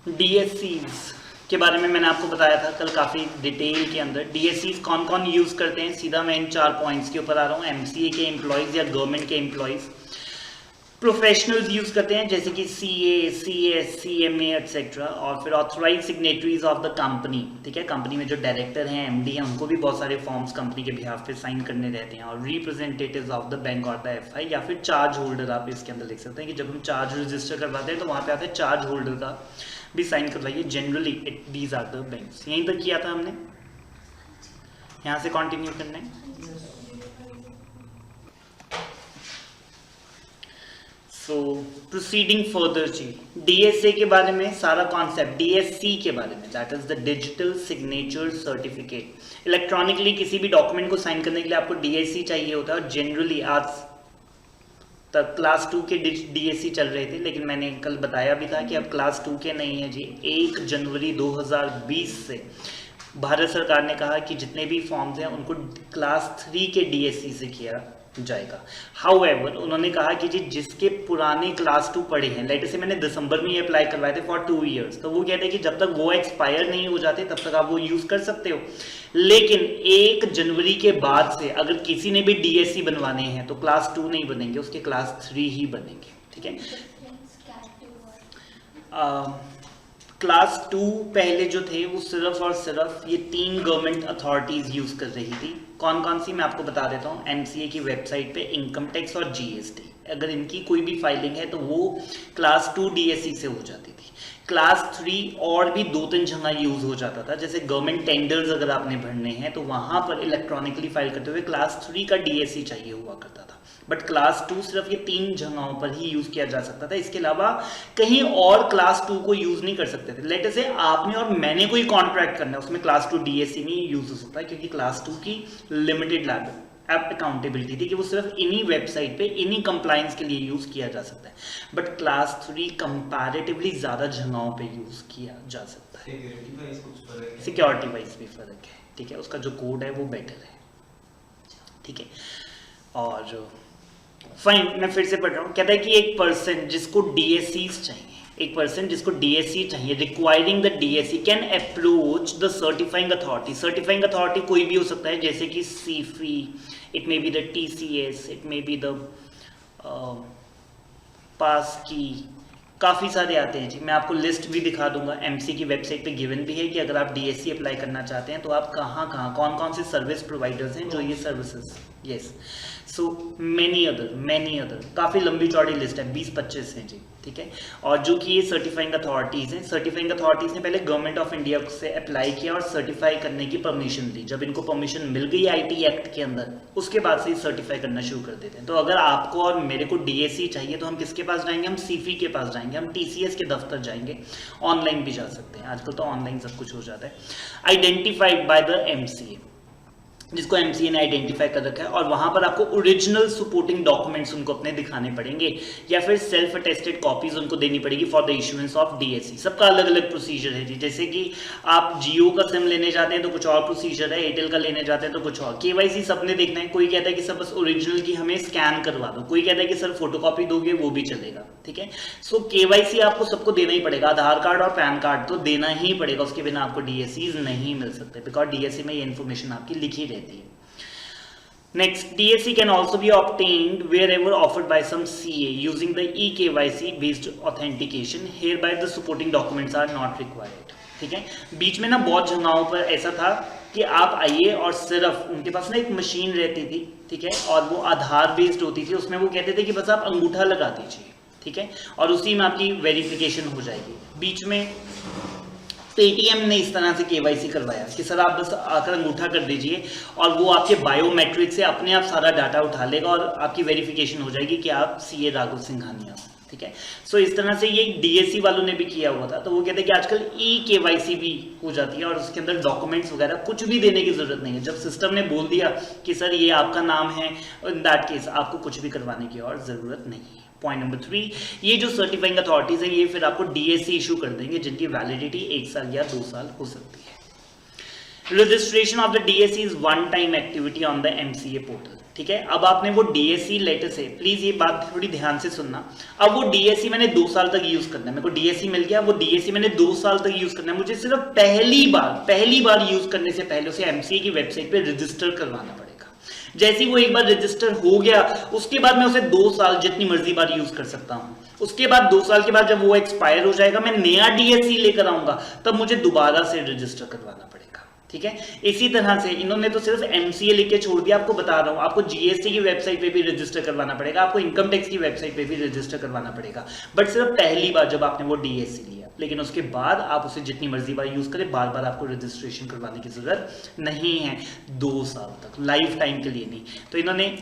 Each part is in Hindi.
डीएससीज के बारे में मैंने आपको बताया था कल काफ़ी डिटेल के अंदर। डीएससीज कौन कौन यूज़ करते हैं, सीधा मैं इन 4 पॉइंट्स के ऊपर आ रहा हूँ। एमसीए के एम्प्लॉयज़ या गवर्नमेंट के एम्प्लॉयज़, प्रोफेशनल्स यूज़ करते हैं जैसे कि सीए, सीएस, सीएमए एक्सेट्रा, और फिर authorise signatories of the company, ठीक है। कंपनी में जो डायरेक्टर हैं, एमडी हैं, उनको भी बहुत सारे फॉर्म्स कंपनी के बिहाफ पे साइन करने रहते हैं। और रिप्रेजेंटेटिव्स ऑफ द बैंक और द एफआई, या फिर चार्ज होल्डर आप इसके अंदर लिख सकते हैं कि जब हम चार्ज रजिस्टर करवाते हैं तो वहाँ पे आते हैं चार्ज होल्डर का भी साइन करवाइए। Generally these are the banks. यहीं तक किया था हमने, यहाँ से कंटिन्यू करना है। सो प्रोसीडिंग फर्दर जी, डीएसए के बारे में सारा कॉन्सेप्ट, डीएससी के बारे में, that is the digital signature certificate. Electronically किसी भी डॉक्यूमेंट को साइन करने के लिए आपको डीएससी चाहिए होता है। और जनरली आज तक क्लास 2 के डीएससी चल रहे थे, लेकिन मैंने कल बताया भी था कि अब क्लास 2 के नहीं है जी। 1 जनवरी 2020 से भारत सरकार ने कहा कि जितने भी फॉर्म्स हैं उनको क्लास 3 के डीएससी से किया जाएगा। हाउएवर उन्होंने कहा कि जी जिसके पुराने क्लास 2 पढ़े हैं, लेट से मैंने दिसंबर में ये अप्लाई करवाए थे फॉर 2 इयर्स, तो वो कहते हैं कि जब तक वो एक्सपायर नहीं हो जाते तब तक आप वो यूज कर सकते हो। लेकिन 1 जनवरी के बाद से अगर किसी ने भी डीएससी बनवाने हैं तो क्लास 2 नहीं बनेंगे, उसके क्लास 3 ही बनेंगे, ठीक है। क्लास 2 पहले जो थे वो सिर्फ और सिर्फ ये 3 गवर्नमेंट अथॉरिटीज यूज कर रही थी। कौन कौन सी मैं आपको बता देता हूँ। एमसीए की वेबसाइट पे इनकम टैक्स और जीएसटी, अगर इनकी कोई भी फाइलिंग है तो वो क्लास 2 डीएससी से हो जाती थी। क्लास 3 और भी 2-3 जगह यूज हो जाता था, जैसे गवर्नमेंट टेंडर्स अगर आपने भरने हैं तो वहां पर इलेक्ट्रॉनिकली फाइल करते हुए क्लास 3 का डीएससी चाहिए हुआ करता था। बट क्लास 2 सिर्फ ये 3 जगहों पर ही यूज किया जा सकता था, इसके अलावा कहीं और क्लास 2 को यूज नहीं कर सकते थे। लेट से आपने और मैंने कोई कॉन्ट्रैक्ट करना है, उसमें क्लास 2 डीएससी नहीं यूज हो सकता, क्योंकि क्लास 2 की लिमिटेड अकाउंटेबिलिटी थी कि वो सिर्फ इन्हीं वेबसाइट पे इन्हीं कंप्लायंस के लिए यूज किया जा सकता है। बट क्लास 3 कंपैरेटिवली ज्यादा जगहों पे यूज किया जा सकता है। सिक्योरिटी वाइज भी फर्क है, ठीक है। उसका जो कोड है वो बेटर है, ठीक है। और फाइन, मैं फिर से पढ़ रहा हूँ। कहता है कि एक पर्सन जिसको डीएससी चाहिए, एक पर्सन जिसको डीएससी चाहिए, requiring the DSC can approach the certifying authority. Certifying authority कोई भी हो सकता है, जैसे कि Sify, it may be the TCS, it may be the पास की, काफ़ी सारे आते हैं जी। मैं आपको लिस्ट भी दिखा दूंगा, एमसी की वेबसाइट पे गिवन भी है कि अगर आप डीएससी अप्लाई करना चाहते हैं तो आप कहाँ कहाँ, कौन कौन से सर्विस प्रोवाइडर्स हैं जो ये services, yes. So many other, काफ़ी लंबी चौड़ी लिस्ट है, 20-25 हैं जी, ठीक है। और जो कि ये सर्टिफाइंग अथॉरिटीज़ हैं, सर्टिफाइंग अथॉरिटीज़ ने पहले गवर्नमेंट ऑफ इंडिया से अप्लाई किया और सर्टिफाई करने की परमिशन ली। जब इनको परमिशन मिल गई आईटी एक्ट के अंदर, उसके बाद से सर्टिफाई करना शुरू कर देते हैं। तो अगर आपको और मेरे को डीएससी चाहिए तो हम किसके पास जाएंगे? हम सीफी के पास जाएंगे, हम टीसीएस के दफ्तर जाएंगे, ऑनलाइन भी जा सकते हैं, आजकल तो ऑनलाइन सब कुछ हो जाता है। आइडेंटिफाइड बाय द एमसीए, जिसको एमसीए ने आइडेंटिफाई कर रखा है, और वहां पर आपको ओरिजिनल सपोर्टिंग डॉक्यूमेंट्स उनको अपने दिखाने पड़ेंगे, या फिर सेल्फ अटेस्टेड कॉपीज उनको देनी पड़ेगी for the issuance of DSC. सबका अलग अलग प्रोसीजर है जी। जैसे कि आप जियो का सिम लेने जाते हैं तो कुछ और प्रोसीजर है, एयरटेल का लेने जाते हैं तो कुछ और। केवाईसी सबने देखना है, कोई कहता है कि सब बस ओरिजिनल की हमें स्कैन करवा दो, कोई कहता है कि सर फोटोकॉपी दोगे वो भी चलेगा, ठीक है। सो केवाईसी आपको सबको देना ही पड़ेगा, आधार कार्ड और पैन कार्ड तो देना ही पड़ेगा, उसके बिना आपको डीएससी नहीं मिल सकते, बिकॉज डीएससी में ये इन्फॉर्मेशन आपकी लिखी रहती है। Next, DSC can also be obtained wherever offered by some CA using the eKYC based authentication. Hereby the supporting documents are not required. ठीक है। बीच में ना बहुत जगहों पर ऐसा था कि आप आइए और सिर्फ उनके पास ना एक मशीन रहती थी, ठीक है, और वो आधार बेस्ड होती थी। उसमें वो कहते थे कि बस आप अंगूठा लगा दीजिए, ठीक है, और उसी में आपकी वेरिफिकेशन हो जाएगी। बीच में पेटीएम ने इस तरह से केवाईसी करवाया कि सर आप बस आकर अंगूठा कर दीजिए और वो आपके बायोमेट्रिक से अपने आप सारा डाटा उठा लेगा और आपकी वेरिफिकेशन हो जाएगी कि आप सीए राघव सिंघानिया हो, ठीक है। सो इस तरह से ये डीएससी वालों ने भी किया हुआ था। तो वो कहते हैं कि आजकल केवाईसी भी हो जाती है और उसके अंदर डॉक्यूमेंट्स वगैरह कुछ भी देने की जरूरत नहीं है। जब सिस्टम ने बोल दिया कि सर ये आपका नाम है, इन दैट केस आपको कुछ भी करवाने की और जरूरत नहीं है। पॉइंट नंबर 3, ये जो सर्टिफाइंग अथॉरिटीज हैं ये फिर आपको डीएससी इशू कर देंगे, जिनकी वैलिडिटी 1 साल या 2 साल हो सकती है। Registration of the DSC is one time activity on the MCA portal. ठीक है। अब आपने वो डीएससी लेटर से, प्लीज ये बात थोड़ी ध्यान से सुनना, अब वो डीएससी मैंने 2 साल तक यूज करना है, मेरे को डीएससी मिल गया, वो डीएससी मैंने 2 साल तक यूज करना है, मुझे सिर्फ पहली बार यूज करने से पहले उसे एमसीए की वेबसाइट पे रजिस्टर करवाना पड़ेगा। जैसे वो एक बार रजिस्टर हो गया, उसके बाद मैं उसे 2 साल जितनी मर्जी बार यूज कर सकता हूं। उसके बाद 2 साल के बाद जब वो एक्सपायर हो जाएगा, मैं नया डीएससी लेकर आऊंगा, तब मुझे दोबारा से रजिस्टर करवाना पड़ेगा, ठीक है। इसी तरह से इन्होंने तो सिर्फ एमसीए लिख के छोड़ दिया, आपको बता रहा हूं, आपको जीएसटी की वेबसाइट पे भी रजिस्टर करवाना पड़ेगा, आपको इनकम टैक्स की वेबसाइट पे भी रजिस्टर करवाना पड़ेगा, बट सिर्फ पहली बार जब आपने वो डीएससी लिया। लेकिन उसके बाद आप उसे जितनी मर्जी बार यूज करें, बार बार आपको रजिस्ट्रेशन करवाने की जरूरत नहीं है, 2 साल तक, लाइफ टाइम के लिए नहीं। तो इन्होंने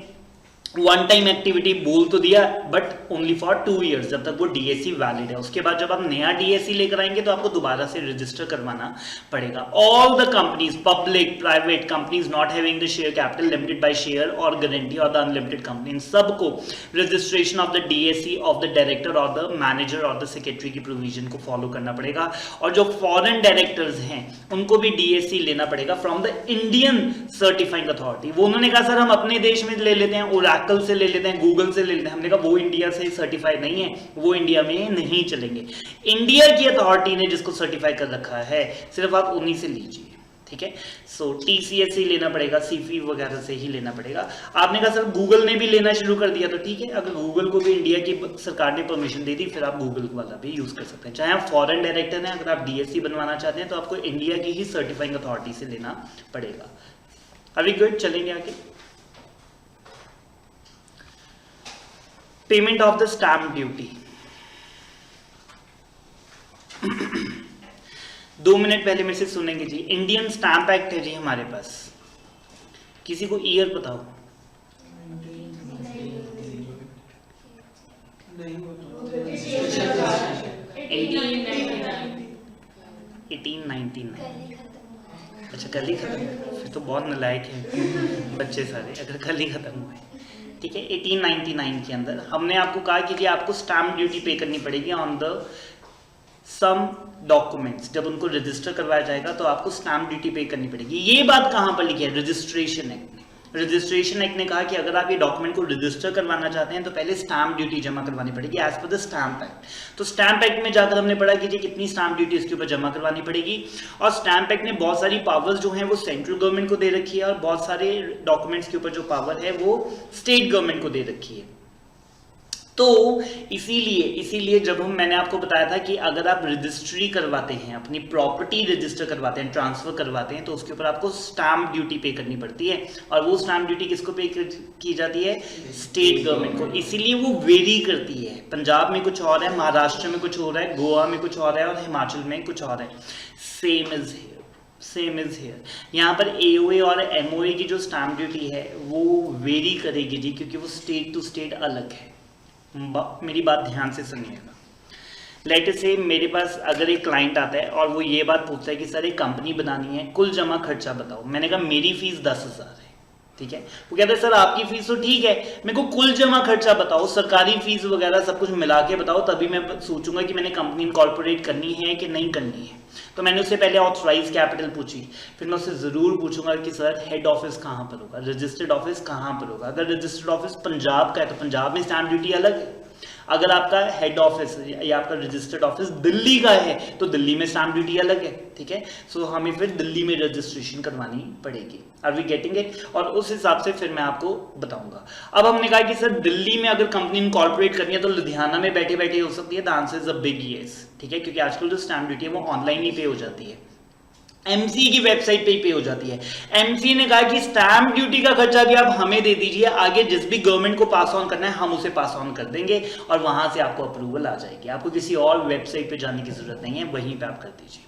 वन टाइम एक्टिविटी बोल तो दिया, बट ओनली फॉर 2 ईयर्स, जब तक वो डीएससी वैलिड है। उसके बाद जब आप नया डीएससी लेकर आएंगे तो आपको दोबारा से रजिस्टर करवाना पड़ेगा। All the companies, public private companies not having the share capital limited by share और गारंटी और द अनलिमिटेड कंपनी, इन सबको registration of the DSC of the director और द मैनेजर और द सेक्रेटरी की प्रोविजन को फॉलो करना पड़ेगा। और जो फॉरेन डायरेक्टर्स हैं उनको भी डीएससी लेना पड़ेगा from the Indian certifying authority. वो उन्होंने कहा सर हम अपने देश में ले लेते हैं, ओरेकल से ले लेते हैं, गूगल से ले लेते हैं। हमने कहा वो इंडिया से सर्टिफाइड नहीं है, वो इंडिया में नहीं चलेंगे। इंडिया की अथॉरिटी ने जिसको सर्टिफाई कर रखा है, सिर्फ आप उन्हीं से लीजिए, ठीक है। सो टीसीएस से लेना पड़ेगा, सीफी वगैरह से ही लेना पड़ेगा। आपने कहा सर गूगल ने भी लेना शुरू कर दिया, तो ठीक है, अगर गूगल को भी इंडिया की सरकार ने परमिशन दे दी, फिर आप गूगल वाला भी यूज कर सकते हैं। चाहे आप फॉरेन डायरेक्टर हैं, अगर आप डीएससी बनवाना चाहते हैं तो आपको इंडिया की ही सर्टिफाइंग अथॉरिटी से लेना पड़ेगा। अभी गुड, चलेंगे आगे। Payment of the stamp duty, 2 minute पहले मेरे से सुनेंगे जी। इंडियन स्टैम्प एक्ट है जी हमारे पास, किसी को ईयर बताओ? 1899। अच्छा, कल ही खत्म, फिर तो बहुत नालायक है बच्चे सारे अगर कल ही खत्म हुए, ठीक है। 1899 के अंदर हमने आपको कहा कि आपको स्टैम्प ड्यूटी पे करनी पड़ेगी ऑन द सम डॉक्यूमेंट्स। जब उनको रजिस्टर करवाया जाएगा तो आपको स्टैम्प ड्यूटी पे करनी पड़ेगी। ये बात कहां पर लिखी है? रजिस्ट्रेशन एक्ट में। रजिस्ट्रेशन एक्ट ने कहा कि अगर आप ये डॉक्यूमेंट को रजिस्टर करवाना चाहते हैं तो पहले स्टैम्प ड्यूटी जमा करवानी पड़ेगी as per the stamp act. तो स्टैम्प एक्ट में जाकर हमने पढ़ा कि जी कितनी स्टैम्प ड्यूटी इसके ऊपर जमा करवानी पड़ेगी। और स्टैम्प एक्ट ने बहुत सारी पावर्स जो हैं वो सेंट्रल गवर्नमेंट को दे रखी है, और बहुत सारे डॉक्यूमेंट्स के ऊपर जो पावर है वो स्टेट गवर्नमेंट को दे रखी है। तो इसीलिए जब मैंने आपको बताया था कि अगर आप रजिस्ट्री करवाते हैं, अपनी प्रॉपर्टी रजिस्टर करवाते हैं, ट्रांसफर करवाते हैं, तो उसके ऊपर आपको स्टैम्प ड्यूटी पे करनी पड़ती है। और वो स्टैम्प ड्यूटी किसको पे की जाती है? स्टेट गवर्नमेंट को। इसीलिए वो वेरी करती है। पंजाब में कुछ और है, महाराष्ट्र में कुछ और है, गोवा में कुछ और है, और हिमाचल में कुछ और है। Same is here. यहाँ पर एओए और एमओए की जो स्टैम्प ड्यूटी है वो वेरी करेगी जी, क्योंकि वो स्टेट टू स्टेट अलग है। मेरी बात ध्यान से सुनिएगा। लेट से मेरे पास अगर एक क्लाइंट आता है और वो ये बात पूछता है कि सर एक कंपनी बनानी है, कुल जमा खर्चा बताओ। मैंने कहा मेरी फीस 10,000 है, ठीक है। वो कहता है सर आपकी फीस तो ठीक है, मेरे को कुल जमा खर्चा बताओ, सरकारी फीस वगैरह सब कुछ मिला के बताओ, तभी मैं सोचूंगा कि मैंने कंपनी इनकॉर्पोरेट करनी है कि नहीं करनी है। तो मैंने उससे पहले ऑथराइज कैपिटल पूछी, फिर मैं उससे जरूर पूछूंगा कि सर हेड ऑफिस कहाँ पर होगा, रजिस्टर्ड ऑफिस कहाँ पर होगा। अगर रजिस्टर्ड ऑफिस पंजाब का है तो पंजाब में स्टैम्प ड्यूटी अलग है। अगर आपका हेड ऑफिस या आपका रजिस्टर्ड ऑफिस दिल्ली का है तो दिल्ली में स्टैम्प ड्यूटी अलग है, ठीक है। सो हमें फिर दिल्ली में रजिस्ट्रेशन करवानी पड़ेगी। Are we getting it? और उस हिसाब से फिर मैं आपको बताऊंगा। अब हमने कहा कि सर दिल्ली में अगर कंपनी इनकॉर्पोरेट करनी है तो लुधियाना में बैठे बैठे हो सकती है। The answer is a big yes, ठीक है, क्योंकि आजकल जो स्टैम्प ड्यूटी है वो ऑनलाइन ही पे हो जाती है, एमसी की वेबसाइट पे ही पे हो जाती है। एमसी ने कहा कि स्टैम्प ड्यूटी का खर्चा भी आप हमें दे दीजिए, आगे जिस भी गवर्नमेंट को पास ऑन करना है हम उसे पास ऑन कर देंगे और वहां से आपको अप्रूवल आ जाएगी। आपको किसी और वेबसाइट पे जाने की जरूरत नहीं है, वहीं पे आप कर दीजिए।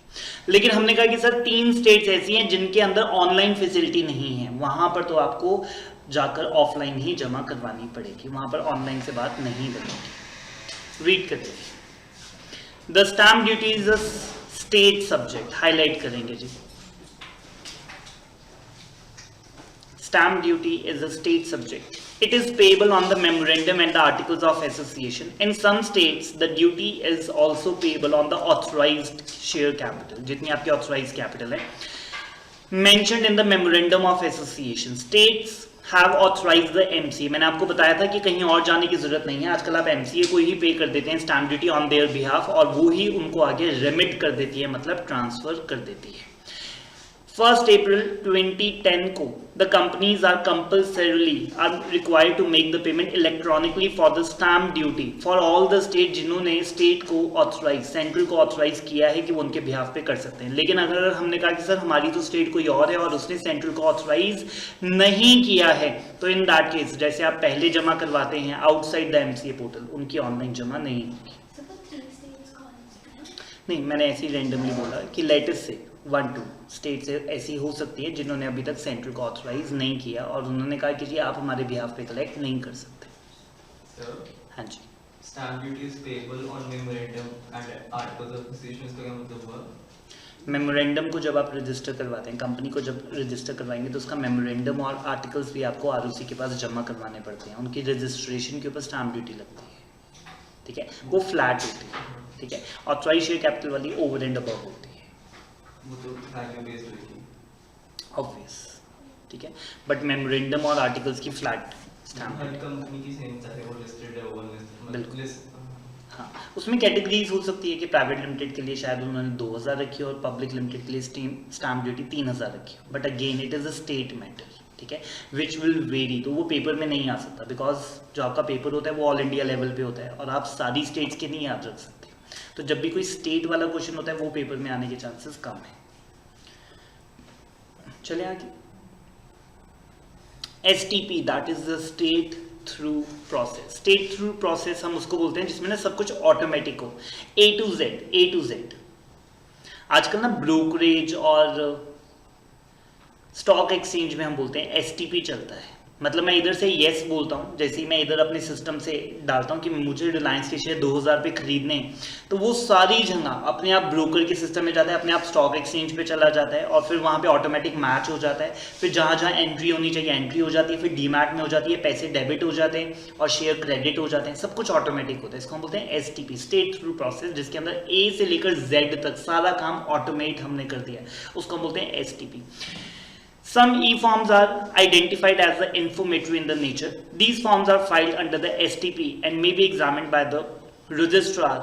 लेकिन हमने कहा कि सर 3 स्टेट्स ऐसी हैं जिनके अंदर ऑनलाइन फैसिलिटी नहीं है, वहां पर तो आपको जाकर ऑफलाइन ही जमा करवानी पड़ेगी, वहां पर ऑनलाइन से बात नहीं बनेगी। रीड करते, the stamp duty is a state subject, highlight करेंगे जी। Stamp duty is a state subject. It is payable on the memorandum and the articles of association. In some states, the duty is also payable on the authorized share capital. जितनी आपकी authorized capital है, mentioned in the memorandum of association. States have authorise the MCA, मैंने आपको बताया था कि कहीं और जाने की जरूरत नहीं है, आजकल आप एमसीए को ही पे कर देते हैं stamp duty on their behalf, और वो ही उनको आगे रेमिट कर देती है, मतलब ट्रांसफर कर देती है। 1 April 2010 को the companies are compulsorily are required to make the payment electronically for the stamp duty for all the state जिन्होंने स्टेट को ऑथराइज, सेंट्रल को ऑथराइज किया है कि वो उनके बिहाफ पे कर सकते हैं। लेकिन अगर हमने कहा कि सर हमारी तो स्टेट कोई और है और उसने सेंट्रल को ऑथराइज नहीं किया है, तो इन दैट केस जैसे आप पहले जमा करवाते हैं आउटसाइड द एमसीए पोर्टल, उनकी ऑनलाइन जमा नहीं होगी। नहीं, मैंने ऐसे ही रैंडमली बोला कि लेटेस्ट से 1-2 स्टेट से ऐसी हो सकती है जिन्होंने अभी तक सेंट्रल को ऑथराइज नहीं किया और उन्होंने कहा कि जी आप हमारे बिहाफ पे कलेक्ट नहीं कर सकते। सर, हाँ जी, stamp duty is payable on memorandum and articles of association, इसका क्या मतलब हुआ? मेमोरेंडम को जब आप रजिस्टर करवाते हैं, कंपनी को जब रजिस्टर करवाएंगे तो उसका मेमोरेंडम और आर्टिकल्स भी आपको आरओसी के पास जमा करवाने पड़ते हैं, उनकी रजिस्ट्रेशन के ऊपर स्टैम्प ड्यूटी लगती है, ठीक है, वो फ्लैट होती है, ठीक है। ऑथराइज शेयर कैपिटल वाली ओवर एंड अबव होती है, वो तो वैल्यू बेस्ड होगी ऑब्वियस, ठीक है, बट मेमोरेंडम और आर्टिकल्स की फ्लैट स्टैम्प। हर कंपनी की सेम चाहे वो लिस्टेड है वो बिल्कुल। लिस्ट। हाँ, उसमें कैटेगरीज हो सकती है कि प्राइवेट लिमिटेड के लिए शायद उन्होंने 2000 रखी और पब्लिक लिमिटेड के लिए स्टैम्प ड्यूटी 3000 रखी, but again it is a state matter, ठीक है, विच विल वेरी, तो वो पेपर में नहीं आ सकता बिकॉज जो आपका पेपर होता है वो ऑल इंडिया लेवल पे होता है और आप सारी स्टेट्स के नहीं याद रख सकते, तो जब भी कोई स्टेट वाला क्वेश्चन होता है वो पेपर में आने के चांसेस कम है। चले आगे, STP that is the state through process. State through process हम उसको बोलते हैं जिसमें ना सब कुछ ऑटोमेटिक हो, A to Z। आजकल ना ब्रोकरेज और स्टॉक एक्सचेंज में हम बोलते हैं STP चलता है, मतलब मैं इधर से येस बोलता हूँ, जैसे ही मैं इधर अपने सिस्टम से डालता हूँ कि मुझे रिलायंस के शेयर 2000 पे खरीदने, तो वो सारी जगह अपने आप ब्रोकर के सिस्टम में जाता है, अपने आप स्टॉक एक्सचेंज पे चला जाता है और फिर वहाँ पे ऑटोमेटिक मैच हो जाता है, फिर जहाँ जहाँ एंट्री होनी चाहिए एंट्री हो जाती है, फिर डीमैट में हो जाती है, पैसे डेबिट हो जाते हैं और शेयर क्रेडिट हो जाते हैं, सब कुछ ऑटोमेटिक होता है। इसको हम बोलते हैं STP, स्टेट थ्रू प्रोसेस, जिसके अंदर A से लेकर Z तक सारा काम ऑटोमेट हमने कर दिया, उसको हम बोलते हैं STP। Some e-forms are identified as the informatory in the nature. These forms are filed under the STP and may be examined by the registrar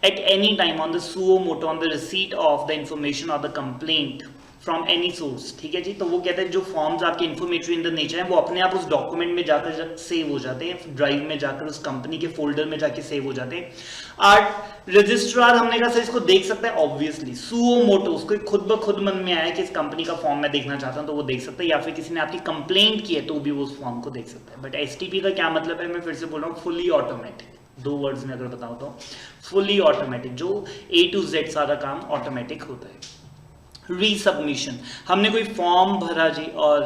at any time on the suo motu on the receipt of the information or the complaint from any source, ठीक है जी। तो वो कहते हैं जो फॉर्म्स आपके इन्फॉर्मेटरी इन द नेचर हैं वो अपने आप उस डॉक्यूमेंट में जाकर सेव हो जाते हैं, ड्राइव में जाकर उस कंपनी के फोल्डर में जाके सेव हो जाते हैं। आर्ट रजिस्ट्रार हमने कहा सर इसको देख सकता है, ऑब्वियसली सुओ मोटो, उसको खुद ब खुद मन में आया कि इस कंपनी का फॉर्म मैं देखना चाहता हूं तो वो देख सकता है, या फिर किसी ने आपकी कंप्लेंट की है तो भी वो उस फॉर्म को देख सकता है। बट STP का क्या मतलब है, मैं फिर से बोल रहा हूँ, फुली ऑटोमेटिक, 2 वर्ड्स में अगर बताऊं तो फुली ऑटोमेटिक, जो A to Z सारा काम ऑटोमेटिक होता है। रीसबमिशन, हमने कोई फॉर्म भरा जी और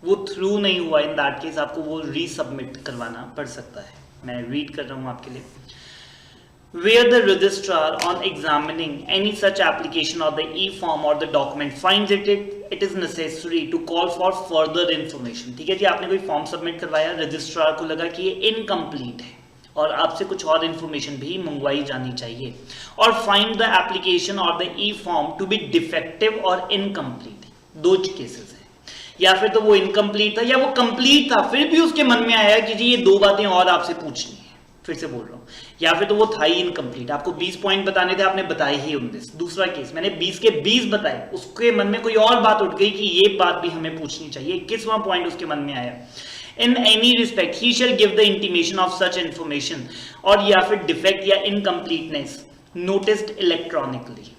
वो थ्रू नहीं हुआ, इन दैट केस आपको वो रीसबमिट करवाना पड़ सकता है। मैं रीड कर रहा हूं आपके लिए। Where the registrar on examining any such application or the e-form or the document finds it is necessary to call for further information, ठीक है जी, आपने कोई फॉर्म सबमिट करवाया, रजिस्ट्रार को लगा कि ये इनकम्प्लीट है और आपसे कुछ और इन्फॉर्मेशन भी मंगवाई जानी चाहिए, और फाइंड द एप्लीकेशन और the e form to be defective और इनकम्प्लीट, 2 केसेस हैं, या फिर तो वो इनकम्प्लीट था या वो कंप्लीट था फिर भी उसके मन में आया कि जी ये 2 बातें और आपसे पूछनी है, फिर से बोल रहा हूँ, या फिर तो वो था ही इनकम्प्लीट, आपको 20 पॉइंट बताने थे, आपने बताए ही 19। दूसरा केस, मैंने 20 के 20 बताए, उसके मन में कोई और बात उठ गई कि ये बात भी हमें पूछनी चाहिए, 21वां पॉइंट उसके मन में आया। In any respect, he shall give the intimation of such information, और या फिर defect या incompleteness noticed electronically,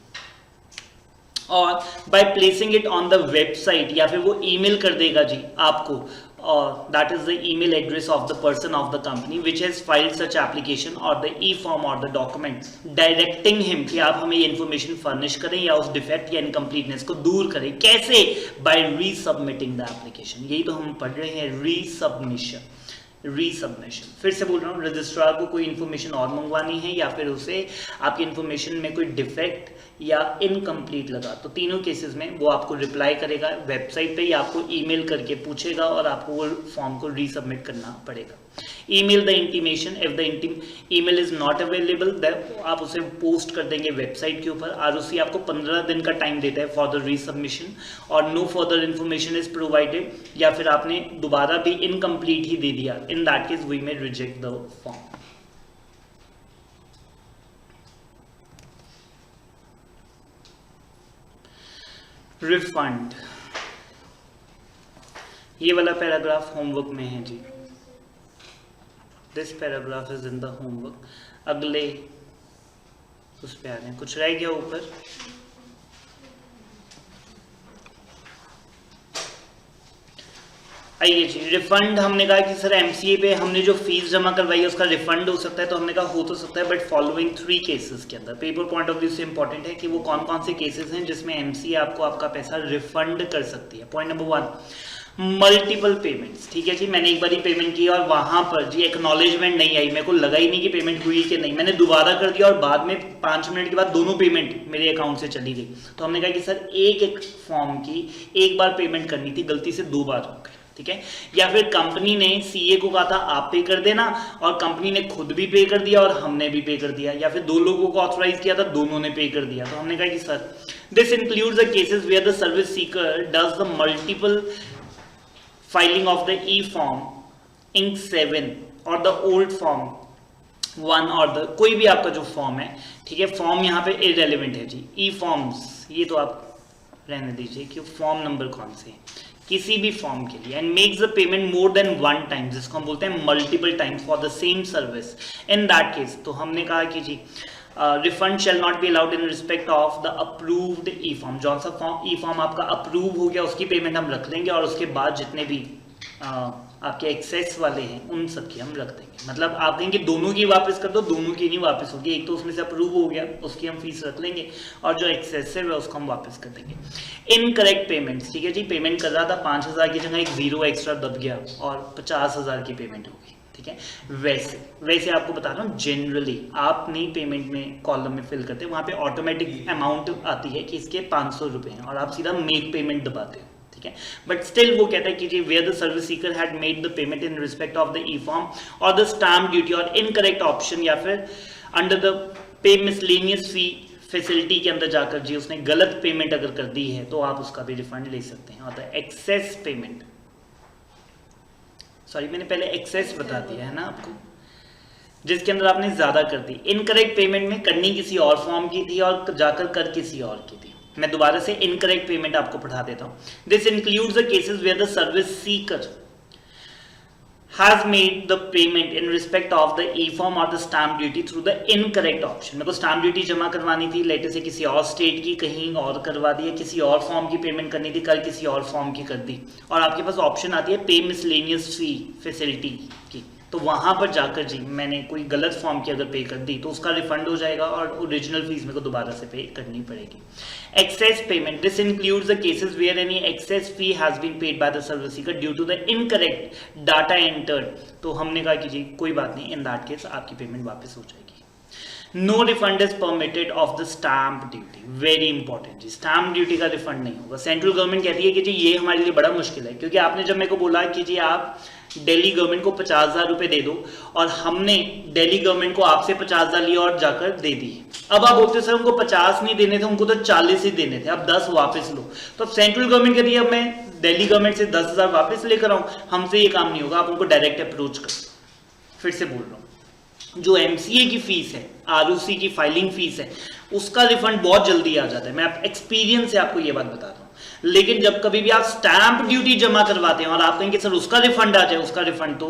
और by placing it on the website, या फिर वो email कर देगा जी आपको, that is the email address of the person of the company which has filed such application or the e-form or the document, directing him कि आप हमें ये information furnish करें या उस defect या incompleteness को दूर करें। कैसे? by resubmitting the application। यही तो हम पढ़ रहे हैं, resubmission। फिर से बोल रहा हूँ, रजिस्ट्रार को कोई इन्फॉर्मेशन और मंगवानी है या फिर उसे आपकी इन्फॉर्मेशन में कोई डिफेक्ट या इनकम्प्लीट लगा, तो तीनों केसेस में वो आपको रिप्लाई करेगा वेबसाइट पे या आपको ईमेल करके पूछेगा और आपको वो फॉर्म को रीसबमिट करना पड़ेगा। Email the intimation, if the email is not available आप उसे पोस्ट कर देंगे वेबसाइट के ऊपर। आरओसी आपको 15 दिन का टाइम देता है फॉर द रीसबमिशन, और no further information is provided, या फिर आपने दोबारा भी इनकम्प्लीट ही दे दिया, in that case we may reject the form. Refund, ये वाला पैराग्राफ होमवर्क में है जी, this paragraph is in the homework. अगले उस पे आ रहे हैं, कुछ रह गया ऊपर? आइए जी, रिफंड हमने कहा कि सर एमसीए पे हमने जो फीस जमा करवाई है उसका रिफंड हो सकता है, तो हमने कहा हो तो सकता है, बट फॉलोइंग 3 केसेस के अंदर पेपर पॉइंट ऑफ व्यू से इंपॉर्टेंट है कि वो कौन कौन से केसेस हैं जिसमें एमसीए आपको आपका पैसा रिफंड कर सकती है। Point number 1, multiple payments. ठीक है जी, मैंने एक बार ही पेमेंट की और वहां पर जी एक्नॉलेजमेंट नहीं आई, मेरे को लगा ही नहीं कि पेमेंट हुई कि नहीं, मैंने दोबारा कर दिया और बाद में 5 मिनट के बाद दोनों पेमेंट मेरे अकाउंट से चली गई। तो हमने कहा कि सर एक फॉर्म की एक बार पेमेंट करनी थी, गलती से 2 बार हो गई। ठीक है, या फिर कंपनी ने सीए को कहा था आप पे कर देना, और कंपनी ने खुद भी पे कर दिया और हमने भी पे कर दिया, या फिर 2 लोगों को ऑथराइज किया था, दोनों ने पे कर दिया। तो हमने कहा कि sir this includes the cases where the service seeker does the multiple filing of the e-form Inc 7 और the old form 1 और the कोई भी आपका जो फॉर्म है, ठीक है, फॉर्म यहाँ पे irrelevant है जी, ई फॉर्म्स ये तो आप रहने दीजिए कि फॉर्म नंबर कौन से, किसी भी फॉर्म के लिए, and makes the payment more than 1 time, जिसको हम बोलते हैं multiple times for the same service, in that case तो हमने कहा कि जी refund shall not be allowed in respect of the approved e form. जौन सा फॉर्म ई फॉर्म आपका अप्रूव हो गया उसकी पेमेंट हम रख लेंगे, और उसके बाद जितने भी आपके एक्सेस वाले हैं उन सब की हम रख देंगे। मतलब आप कहेंगे दोनों की वापस कर दो, दोनों की नहीं वापस होगी, एक तो उसमें से अप्रूव हो गया उसकी हम फीस रख लेंगे, और जो एक्सेसिव है उसको हम वापस कर देंगे। इनकरेक्ट पेमेंट्स, ठीक है जी, पेमेंट कर रहा था 5000 की जगह एक 0 एक्स्ट्रा दब गया और 50,000 की पेमेंट होगी। ठीक है, वैसे आपको बता रहा हूँ जनरली आप नहीं पेमेंट में कॉलम में फिल करते, वहाँ पे ऑटोमेटिक अमाउंट आती है कि इसके 500 रुपये हैं, और आप सीधा मेक पेमेंट दबाते हो। ठीक है, बट स्टिल वो कहता है कि जी where the service seeker had made the payment in respect of the e form और द स्टैम्प ड्यूटी और इनकरेक्ट ऑप्शन, या फिर under the pay miscellaneous fee facility के अंदर जाकर जी उसने गलत पेमेंट अगर कर दी है तो आप उसका भी रिफंड ले सकते हैं। और द एक्सेस पेमेंट, सॉरी मैंने पहले एक्सेस बता दिया है ना आपको, जिसके अंदर आपने ज्यादा कर दी। इनकरेक्ट पेमेंट में करनी किसी और फॉर्म की थी और जाकर कर किसी और की थी। मैं दोबारा से इनकरेक्ट पेमेंट आपको पढ़ा देता हूं। This includes the cases where the service seeker has made the payment in respect of the e-form or the stamp duty through the incorrect option। मेरे को स्टैम्प ड्यूटी जमा करवानी थी, लेटर से किसी और स्टेट की कहीं और करवा दी, किसी और फॉर्म की पेमेंट करनी थी, कल किसी और फॉर्म की कर दी, और आपके पास ऑप्शन आती है पे मिसलेनियस फी फैसिलिटी की, तो वहां पर जाकर जी मैंने कोई गलत फॉर्म की अगर पे कर दी तो उसका रिफंड हो जाएगा और ओरिजिनल फीस मेरे को दोबारा से पे करनी पड़ेगी। Excess payment, this includes the cases where any excess fee has been paid by the service seeker due to the incorrect data entered. तो हमने कहा कि जी कोई बात नहीं, इन दैट केस आपकी पेमेंट वापस हो जाएगी। No refund is permitted of the stamp duty, very important जी, स्टैम्प ड्यूटी का रिफंड नहीं होगा। सेंट्रल गवर्नमेंट कहती है कि जी ये हमारे लिए बड़ा मुश्किल है, क्योंकि आपने जब मेरे को बोला कि जी आप दिल्ली गवर्नमेंट को 50,000 रुपए दे दो, और हमने दिल्ली गवर्नमेंट को आपसे 50,000 लिया और जाकर दे दिए। अब आप बोलते सर उनको 50 नहीं देने थे, उनको तो 40 ही देने थे, अब 10 वापस लो। तो अब सेंट्रल गवर्नमेंट कहती है अब मैं दिल्ली गवर्नमेंट से 10,000 वापस लेकर आऊं, हमसे ये काम नहीं होगा, आप उनको डायरेक्ट अप्रोच करो। फिर से बोल रहा हूं, जो एमसीए की फीस है, आरओसी की फाइलिंग फीस है, उसका रिफंड बहुत जल्दी आ जाता है। मैं एक्सपीरियंस से आपको ये बात बता रहा हूं। लेकिन जब कभी भी आप स्टैंप ड्यूटी जमा करवाते हैं और आप कहेंगे सर उसका रिफंड आ जाए, उसका रिफंड तो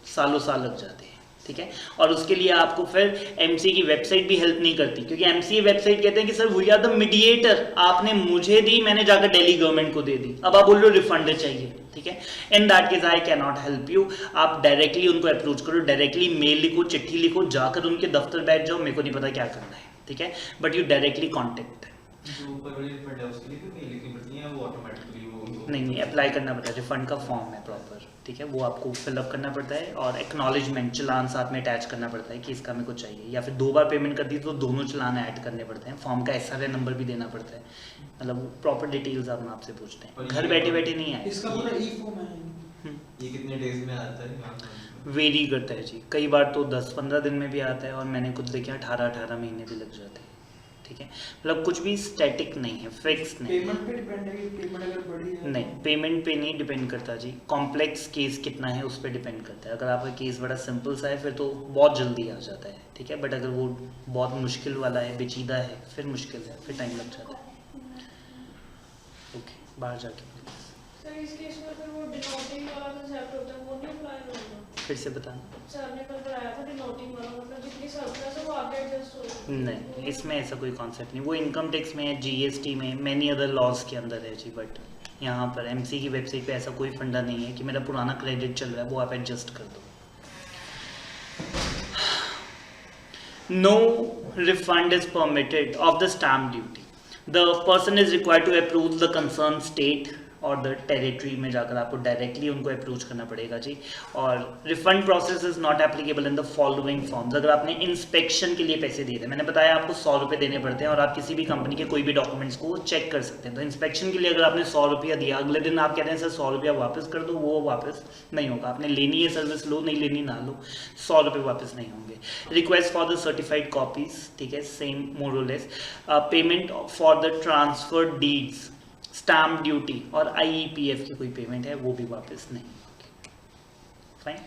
सालों साल लग जाते हैं। ठीक है, और उसके लिए आपको फिर एमसीए की वेबसाइट भी हेल्प नहीं करती, क्योंकि एमसीए वेबसाइट कहते हैं कि sir we are the mediator, आपने मुझे दी, मैंने जाकर दिल्ली गवर्नमेंट को दे दी, अब आप बोल रहे हो रिफंड चाहिए। ठीक है, इन that case I can not help you. आप डायरेक्टली उनको अप्रोच करो, डायरेक्टली मेल लिखो, चिट्ठी लिखो, जाकर उनके दफ्तर बैठ जाओ, मेरे को नहीं पता क्या करना है। ठीक है, बट यू डायरेक्टली कॉन्टेक्ट। जो ऊपर वाली रिफंड है उसके लिए भी मेल लिखनी पड़ती है, वो ऑटोमेटिकली वो नहीं अप्लाई करना पड़ता है, रिफंड का फॉर्म है प्रॉपर। ठीक है, वो आपको फिलअप करना पड़ता है, और एक्नॉलेजमेंट चलान साथ में अटैच करना पड़ता है कि इसका मेरे को चाहिए, या फिर 2 बार पेमेंट कर दी तो दोनों चलान ऐड करने पड़ते हैं। फॉर्म का SRN नंबर भी देना पड़ता है, मतलब प्रॉपर डिटेल्स आप आपसे पूछते हैं, घर बैठे बैठे नहीं आए। इसका पूरा ई फॉर्म है। ये कितने डेज में आता है? वेरी करता है जी, कई बार तो 10-15 दिन में भी आता है और मैंने खुद देखे 18-18 महीने भी लग जाते हैं। ठीक है, मतलब कुछ भी स्टैटिक नहीं है, फिक्स नहीं। पेमेंट पे डिपेंड है कि पेमेंट अगर बड़ी है नहीं, पेमेंट पे नहीं डिपेंड करता जी, कॉम्प्लेक्स केस कितना है उस पर डिपेंड करता है। अगर आपका केस बड़ा सिंपल सा है फिर तो बहुत जल्दी आ जाता है, ठीक है, बट अगर वो बहुत मुश्किल वाला है, पेचीदा है, फिर मुश्किल है, फिर टाइम लग जाता है। ओके, बाहर जाके सर इस केस में फिर वो डिनोटिंग वाला कंसेप्ट होता है, वो नहीं अप्लाई होगा? फिर से बताना। सर ने कल कराया था डिनोटिंग वाला, मतलब जितनी सरप्लस है वो आगे एडजस्ट हो नहीं, इसमें ऐसा कोई कॉन्सेप्ट नहीं, वो इनकम टैक्स में है, जीएसटी में, मैनी अदर लॉज के अंदर है जी। बट यहाँ पर एमसी की वेबसाइट पे ऐसा कोई फंडा नहीं है कि मेरा पुराना क्रेडिट चल रहा है वो आप एडजस्ट कर दो। No refund is permitted of the stamp duty. The person is required to approve the concerned state और द टेरिटरी में जाकर आपको डायरेक्टली उनको अप्रोच करना पड़ेगा जी। और refund process is not applicable in the following forms. अगर आपने इंस्पेक्शन के लिए पैसे दिए थे, मैंने बताया आपको 100 रुपये देने पड़ते हैं और आप किसी भी कंपनी के कोई भी डॉक्यूमेंट्स को चेक कर सकते हैं। तो इंस्पेक्शन के लिए अगर आपने 100 रुपया दिया, अगले दिन आप कहते हैं सर 100 रुपया वापस कर दो, वो वापस नहीं होगा। आपने लेनी है सर्विस लो, नहीं लेनी ना लो, 100 रुपये वापस नहीं होंगे। Request for the certified copies, ठीक है, सेम मोर और less. Payment for the transfer deeds, stamp duty और आईईपीएफ की कोई पेमेंट है वो भी वापस नहीं होगी। फाइन।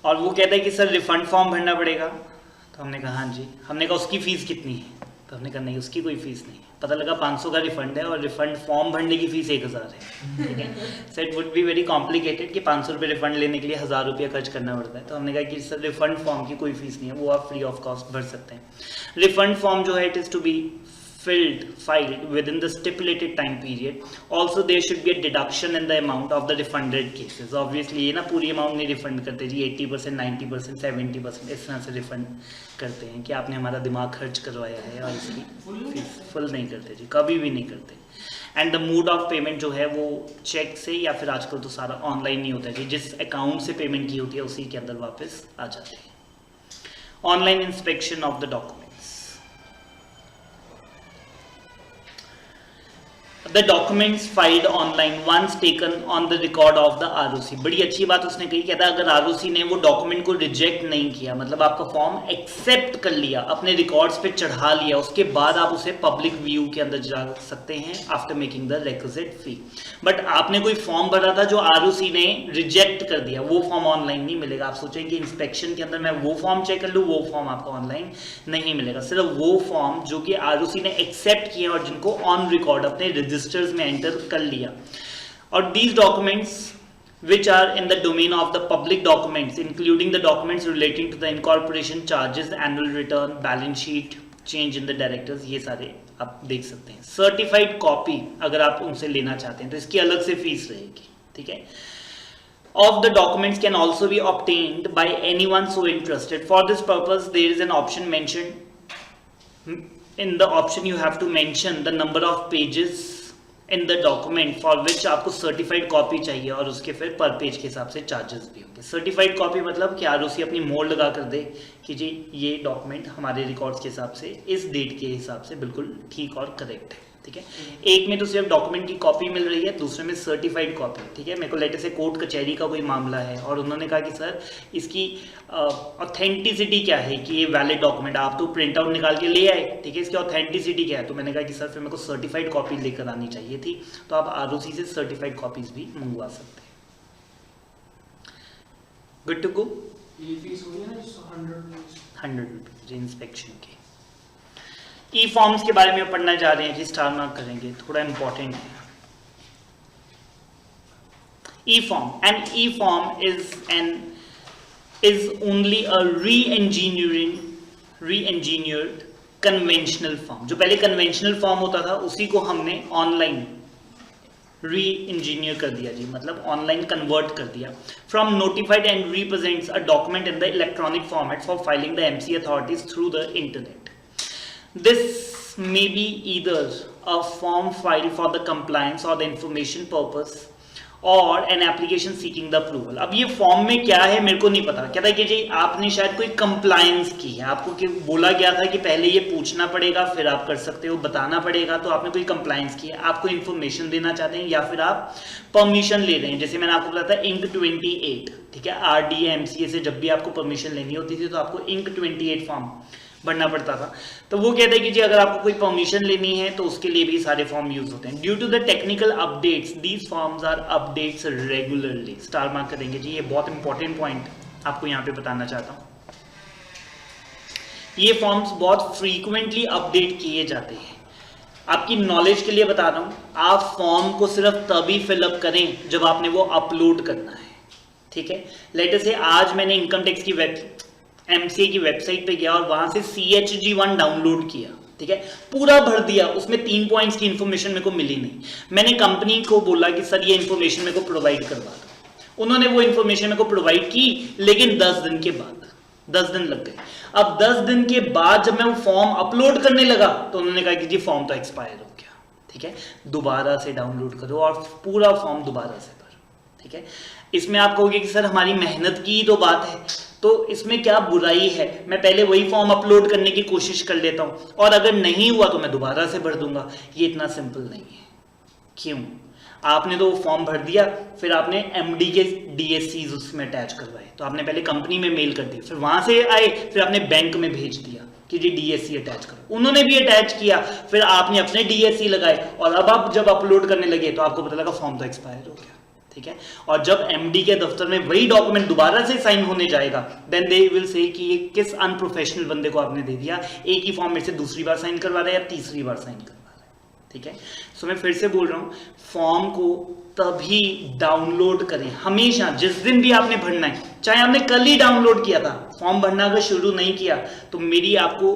और वो कहता है कि सर रिफंड फॉर्म भरना पड़ेगा, तो हमने कहा हाँ जी। हमने कहा उसकी फीस कितनी है, तो हमने कहा नहीं उसकी कोई फीस नहीं है। पता लगा 500 का रिफंड है और रिफंड फॉर्म भरने की फीस 1000 है। ठीक है, so it would be very complicated कि 500 रुपये रिफंड लेने के लिए 1000 रुपया खर्च करना पड़ता है। तो हमने कहा कि सर रिफंड फॉर्म की कोई फीस नहीं है, वो आप फ्री ऑफ कॉस्ट भर सकते हैं। रिफंड फॉर्म जो है it is to be filed within the stipulated time period. Also there should be a deduction in the amount of the refunded cases. Obviously ये ना पूरी अमाउंट नहीं रिफंड करते जी, 80%, 90%, 70% इस तरह से रिफंड करते हैं कि आपने हमारा दिमाग खर्च करवाया है और इसकी फीस फुल नहीं करते जी, कभी भी नहीं करते। And the mode of payment जो है वो चेक से या फिर आजकल तो सारा ऑनलाइन ही होता है जी, जिस अकाउंट से पेमेंट की होती है उसी के अंदर वापस आ जाते हैं। Online inspection of the documents, the documents filed online once taken on the record of the ROC। बड़ी अच्छी बात उसने कही, कहता है अगर ROC ने वो डॉक्यूमेंट को रिजेक्ट नहीं किया, मतलब आपका फॉर्म एक्सेप्ट कर लिया, अपने रिकॉर्ड्स पे चढ़ा लिया, उसके बाद आप उसे पब्लिक व्यू के अंदर जा सकते हैं after making the requisite fee. But आपने कोई फॉर्म भरा था जो ROC ने रिजेक्ट कर दिया, वो फॉर्म ऑनलाइन नहीं मिलेगा। आप सोचें कि इंस्पेक्शन के अंदर मैं वो फॉर्म चेक कर लूँ, वो फॉर्म आपको ऑनलाइन नहीं मिलेगा। सिर्फ वो फॉर्म जो कि ROC ने एक्सेप्ट किए और जिनको ऑन रिकॉर्ड अपने रजिस्टर्स में एंटर कर लिया। और these documents which are in the domain of the public documents including the documents relating to the incorporation charges, annual return, balance sheet, change in the directors, ये सारे आप देख सकते हैं। सर्टिफाइड कॉपी अगर आप उनसे लेना चाहते हैं तो इसकी अलग से फीस रहेगी। ठीक है, of the documents can also be obtained by anyone so interested. For this purpose there is an option mentioned in the option, you have to mention the number of pages in the document for which आपको सर्टिफाइड कॉपी चाहिए और उसके फिर पर पेज के हिसाब से चार्जेस भी होंगे। सर्टिफाइड कॉपी मतलब कि ROC अपनी मोल लगा कर दे कि जी ये डॉक्यूमेंट हमारे रिकॉर्ड्स के हिसाब से इस डेट के हिसाब से बिल्कुल ठीक और करेक्ट है। ठीक है, एक में तो सिर्फ डॉक्यूमेंट की कॉपी मिल रही है, दूसरे में सर्टिफाइड कॉपी। ठीक है, मेरे को लेटर से कोर्ट कचहरी का कोई मामला है और उन्होंने कहा कि सर इसकी ऑथेंटिसिटी क्या है कि ये वैलिड डॉक्यूमेंट, आप तो प्रिंट आउट निकाल के ले आए, ठीक है, इसकी ऑथेंटिसिटी क्या है। तो मैंने कहा कि सर फिर मेरे को सर्टिफाइड कॉपी लेकर आनी चाहिए थी, तो आप ROC से सर्टिफाइड कॉपीज भी मंगवा सकते हैं। Good to go. ये फीस हुई है ना 100 रुपीज इंस्पेक्शन की। ई फॉर्म्स के बारे में पढ़ना जा रहे हैं जी, स्टार मार्क करेंगे, थोड़ा इंपॉर्टेंट है। E form, an e form is only a re-engineered conventional form. जो पहले कन्वेंशनल फॉर्म होता था उसी को हमने ऑनलाइन री इंजीनियर कर दिया जी, मतलब ऑनलाइन कन्वर्ट कर दिया। From notified and represents a document in the electronic format for filing the MC authorities through the internet. This may be either a form filed for the compliance or the information purpose, और an application seeking the approval. अब ये फॉर्म में क्या है मेरे को नहीं पता, कहता है कि जी आपने शायद कोई कंप्लायंस की है, आपको कि बोला गया था कि पहले ये पूछना पड़ेगा फिर आप कर सकते हो, बताना पड़ेगा, तो आपने कोई कंप्लायंस की है, आपको इन्फॉर्मेशन देना चाहते हैं या फिर आप परमिशन ले रहे हैं। जैसे मैंने आपको बताया था इंक 28, ठीक है, RDA MCA से जब भी आपको परमिशन लेनी होती थी तो आपको इंक 28 फॉर्म भरना पड़ता था। तो वो कहते हैं कि जी अगर आपको कोई परमिशन लेनी है तो उसके लिए भी सारे फॉर्म यूज होते हैं। Due to the technical updates these forms are updates regularly, star mark करेंगे जी, ये बहुत इंपॉर्टेंट पॉइंट आपको यहाँ पे बताना चाहता हूँ। ये फॉर्म्स बहुत फ्रीक्वेंटली अपडेट किए जाते हैं। आपकी नॉलेज के लिए बता रहा हूँ, आप फॉर्म को सिर्फ तभी फिलअप करें जब आपने वो अपलोड करना है, ठीक है। लेट अस से आज मैंने इनकम टैक्स की MCA की वेबसाइट पे गया और वहां से CHG1 डाउनलोड किया, ठीक है, पूरा भर दिया, उसमें 3 पॉइंट्स की इंफॉर्मेशन मेरे को मिली नहीं। मैंने कंपनी को बोला कि सर ये इंफॉर्मेशन मेरे को प्रोवाइड करवा दो, उन्होंने वो इंफॉर्मेशन मेरे को प्रोवाइड की, लेकिन 10 दिन के बाद, 10 दिन लग गए। अब 10 दिन के बाद जब मैं वो फॉर्म अपलोड करने लगा तो उन्होंने कहा कि जी फॉर्म तो एक्सपायर हो गया, ठीक है, दोबारा से डाउनलोड करो और पूरा फॉर्म दोबारा से भरो, ठीक है। इसमें आप कहोगे कि सर हमारी मेहनत की तो बात है, तो इसमें क्या बुराई है, मैं पहले वही फॉर्म अपलोड करने की कोशिश कर लेता हूं और अगर नहीं हुआ तो मैं दोबारा से भर दूंगा। ये इतना सिंपल नहीं है। क्यों? आपने तो वो फॉर्म भर दिया, फिर आपने MD के DSCs उसमें अटैच करवाए, तो आपने पहले कंपनी में मेल कर दी, फिर वहां से आए, फिर आपने बैंक में भेज दिया कि जी DSC अटैच करो, उन्होंने भी अटैच किया, फिर आपने अपने DSC लगाए और अब आप जब अपलोड करने लगे तो आपको पता लगा फॉर्म तो एक्सपायर हो गया, ठीक है। और जब MD के दफ्तर में वही डॉक्यूमेंट दोबारा से साइन होने जाएगा, देन दे विल से कि ये किस अनप्रोफेशनल बंदे को आपने दे दिया, एक ही फॉर्म में से दूसरी बार साइन करवा रहा है या तीसरी बार साइन करवा रहा है, ठीक है। सो मैं फिर से बोल रहा हूँ, फॉर्म को तभी डाउनलोड करें हमेशा जिस दिन भी आपने भरना है, चाहे आपने कल ही डाउनलोड किया था, फॉर्म भरना अगर शुरू नहीं किया तो मेरी आपको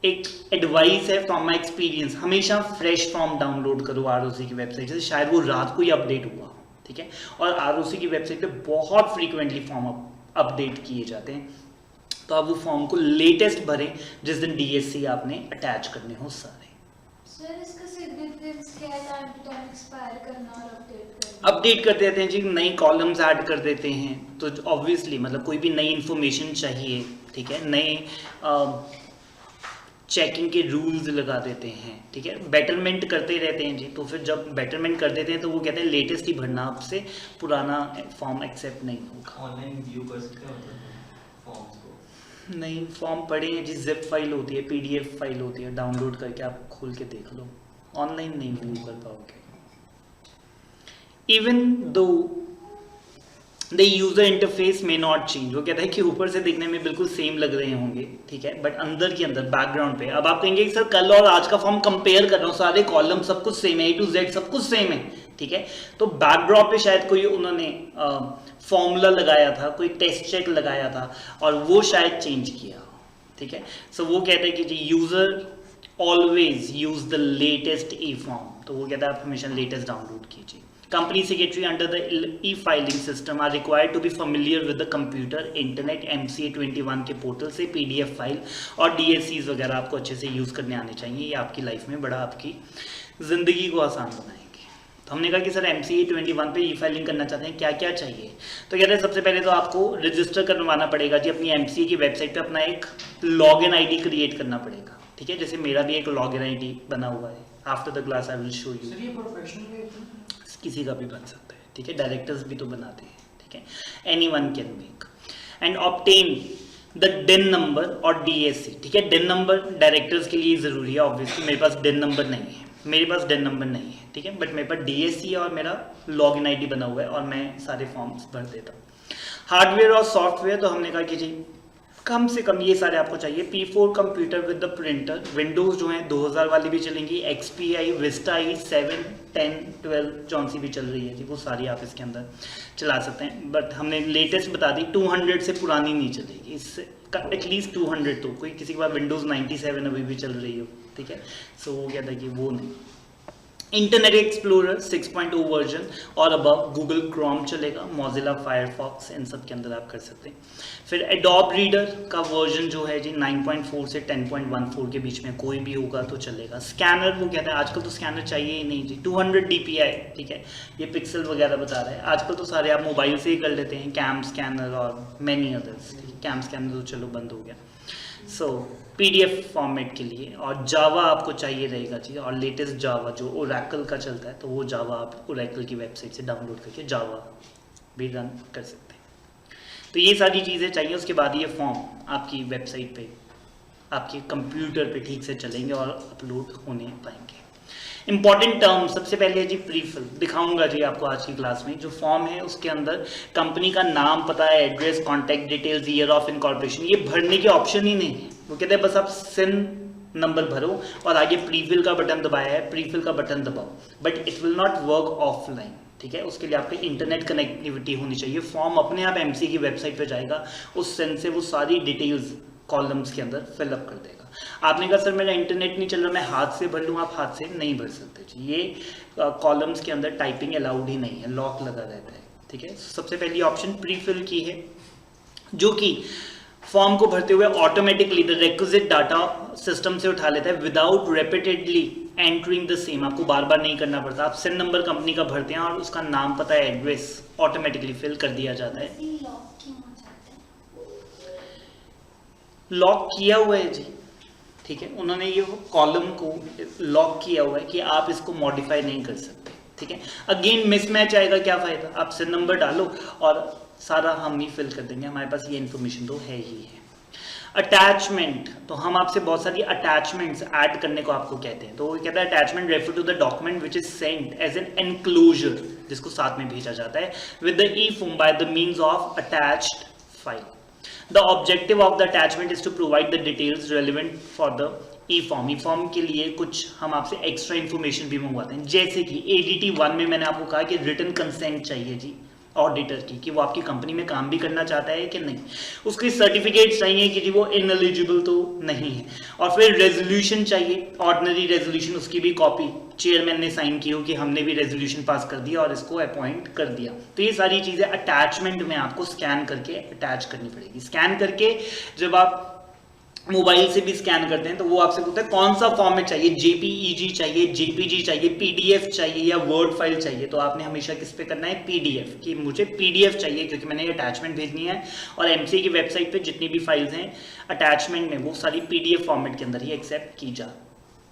एक एडवाइस है फ्रॉम माई एक्सपीरियंस, हमेशा फ्रेश फॉर्म डाउनलोड करो ROC की वेबसाइट से, शायद वो रात को ही अपडेट हुआ, ठीक है। और ROC की वेबसाइट पे बहुत फ्रीक्वेंटली फॉर्म अपडेट किए जाते हैं, तो आप वो फॉर्म को लेटेस्ट भरें जिस दिन DSC आपने अटैच करने हो सारे। सर इसका सिग्निफिकेंस क्या है, टाइम टू टाइम एक्सपायर करना और अपडेट करना? अपडेट कर देते हैं जी, नई कॉलम्स ऐड कर देते हैं, तो ऑब्वियसली मतलब कोई भी नई इंफॉर्मेशन चाहिए, ठीक है, नए चेकिंग के रूल्स लगा देते हैं, ठीक है, बेटरमेंट करते रहते हैं जी। तो फिर जब बेटरमेंट कर देते हैं तो वो कहते हैं लेटेस्ट ही भरना, आपसे पुराना फॉर्म एक्सेप्ट नहीं होगा। ऑनलाइन व्यू कर सकते हो फॉर्म्स को? नहीं, फॉर्म पढ़े हैं जी, जिप फाइल होती है, PDF फाइल होती है, डाउनलोड करके आप खोल के देख लो, ऑनलाइन नहीं व्यू कर पाओगे। Even though the user interface में नॉट चेंज, वो कहता है कि ऊपर से दिखने में बिल्कुल सेम लग रहे होंगे, ठीक है, बट अंदर के अंदर बैकग्राउंड पे अब आप कहेंगे कि सर कल और आज का फॉर्म कंपेयर कर रहा हूँ, सारे कॉलम सब कुछ सेम है, A to Z सब कुछ सेम है, ठीक है, तो बैकड्रॉप पे शायद कोई उन्होंने फॉर्मूला लगाया था, कोई टेस्ट चेक लगाया था और वो शायद चेंज किया, ठीक है। सो वो कहते हैं कि जी user always use the latest e form, तो वो कहता है आप हमेशा लेटेस्ट डाउनलोड कीजिए। Company secretary under the e-filing system are required to be familiar with the computer, internet, MCA 21 के पोर्टल से PDF फाइल और DSCs वगैरह आपको अच्छे से यूज़ करने आने चाहिए, ये आपकी लाइफ में बड़ा आपकी ज़िंदगी को आसान बनाएंगे। तो हमने कहा कि सर MCA 21 पे e-फाइलिंग करना चाहते हैं, क्या क्या चाहिए, तो कहते हैं सबसे पहले तो आपको रजिस्टर करवाना पड़ेगा जी, अपनी MCA की वेबसाइट पर अपना एक लॉगिन ID क्रिएट करना पड़ेगा, ठीक है, जैसे मेरा भी एक लॉगिन ID बना हुआ है। After the class I will show you. Sir ये प्रोफेशनल है? किसी का भी बन सकता है, ठीक है, डायरेक्टर्स भी तो बनाते हैं, ठीक है, anyone can make and obtain the DIN number और DSC, ठीक है। DIN नंबर डायरेक्टर्स के लिए ज़रूरी है, ऑब्वियसली मेरे पास DIN नंबर नहीं है, मेरे पास DIN नंबर नहीं है, ठीक है, बट मेरे पास DSC है और मेरा लॉगिन ID बना हुआ है और मैं सारे फॉर्म्स भर देता हूँ। हार्डवेयर और सॉफ्टवेयर, तो हमने कहा कि जी कम से कम ये सारे आपको चाहिए। P4 computer with the printer, Windows जो है 2000 वाली भी चलेंगी, XP आई, विस्टा आई, 7, 10, 12 जौन सी भी चल रही है जी, वो सारी आप इसके अंदर चला सकते हैं, बट हमने लेटेस्ट बता दी 200 से पुरानी नहीं चलेगी, इससे एटलीस्ट 200 तो, कोई किसी के पास विंडोज़ 97 अभी भी चल रही हो, ठीक है, सो वो कहता है कि वो नहीं। इंटरनेट एक्सप्लोरर 6.0 वर्जन और अबव, गूगल क्रोम चलेगा, मोजिला फायरफॉक्स, इन सब के अंदर आप कर सकते हैं। फिर एडोब रीडर का वर्जन जो है जी 9.4 से 10.14 के बीच में कोई भी होगा तो चलेगा। स्कैनर वो कहते हैं आजकल तो स्कैनर चाहिए ही नहीं जी, 200 DPI, ठीक है, ये पिक्सल वगैरह बता रहा है। आजकल तो सारे आप मोबाइल से ही कर लेते हैं, कैम स्कैनर और मैनी अदर्स। कैम स्कैनर तो चलो बंद हो गया। सो PDF फॉर्मेट के लिए, और जावा आपको चाहिए रहेगा जी, और लेटेस्ट जावा जो ओरेकल का चलता है तो वो जावा आप ओरेकल की वेबसाइट से डाउनलोड करके जावा भी रन कर सकते हैं। तो ये सारी चीज़ें चाहिए। उसके बाद ये फॉर्म आपकी वेबसाइट पे, आपके कंप्यूटर पे ठीक से चलेंगे और अपलोड होने पाएंगे। इंपॉर्टेंट टर्म सबसे पहले जी प्रीफिल दिखाऊंगा जी आपको आज की क्लास में। जो फॉर्म है उसके अंदर कंपनी का नाम, पता है, address, contact details, year of incorporation, ये भरने के ऑप्शन ही नहीं है। वो कहते हैं बस आप सिन नंबर भरो और आगे प्रीफिल का बटन दबाया है, प्रीफिल का बटन दबाओ, but it will not work offline, ठीक है। उसके लिए आपके इंटरनेट कनेक्टिविटी होनी चाहिए। फॉर्म अपने आप MC की वेबसाइट पे जाएगा, उस सेन से वो सारी डिटेल्स कॉलम्स के अंदर फिलअप कर देगा। आपने कहा सर मेरा इंटरनेट नहीं चल रहा, मैं हाथ से भर लूँ, आप हाथ से नहीं भर सकते जी, ये कॉलम्स के अंदर टाइपिंग अलाउड ही नहीं है, लॉक लगा रहता है, ठीक है। सबसे पहली ऑप्शन प्रीफिल की है, जो कि फॉर्म को भरते हुए automatically the requisite data system से उठा लेता है without repeatedly entering the same. आपको बार बार नहीं करना पड़ता, आप सिन नंबर कंपनी का भरते हैं और उसका नाम, पता है, एड्रेस ऑटोमेटिकली फिल कर दिया जाता है। लॉक क्यों हो जाता है? लॉक किया हुआ है जी, ठीक है, उन्होंने ये कॉलम को लॉक किया हुआ है कि आप इसको मॉडिफाई नहीं कर सकते, ठीक है। अगेन मिसमैच आएगा, क्या फायदा, आप सिन नंबर डालो और सारा हम ही फिल कर देंगे, हमारे पास ये इन्फॉर्मेशन तो है ही है। अटैचमेंट, तो हम आपसे बहुत सारी अटैचमेंट्स ऐड करने को आपको कहते हैं, तो वो कहता है attachment refer to the document which is sent as an enclosure, जिसको साथ में भेजा जाता है with the e-form by the means of attached file. The objective of the attachment is to provide the details relevant for the e-form। e-form के लिए कुछ हम आपसे एक्स्ट्रा इन्फॉर्मेशन भी मंगवाते हैं, जैसे कि ADT 1 में मैंने आपको कहा कि रिटन कंसेंट चाहिए जी ऑडिटर की, कि वो आपकी कंपनी में काम भी करना चाहता है कि नहीं, उसकी सर्टिफिकेट चाहिए कि जी वो इनएलिजिबल तो नहीं है, और फिर रेजोल्यूशन चाहिए, ऑर्डिनरी रेजोल्यूशन, उसकी भी कॉपी चेयरमैन ने साइन की हो कि हमने भी रेजोल्यूशन पास कर दिया और इसको अपॉइंट कर दिया। तो ये सारी चीज़ें अटैचमेंट में आपको स्कैन करके अटैच करनी पड़ेगी। स्कैन करके जब आप मोबाइल से भी स्कैन करते हैं तो वो आपसे पूछता है कौन सा फॉर्मेट चाहिए, JPEG चाहिए, JPG चाहिए, PDF चाहिए या वर्ड फाइल चाहिए, तो आपने हमेशा किस पे करना है, PDF, कि मुझे PDF चाहिए क्योंकि मैंने ये अटैचमेंट भेजनी है, और MC की वेबसाइट पे जितनी भी फाइल्स हैं अटैचमेंट में वो सारी PDF फॉर्मेट के अंदर ही एक्सेप्ट की जा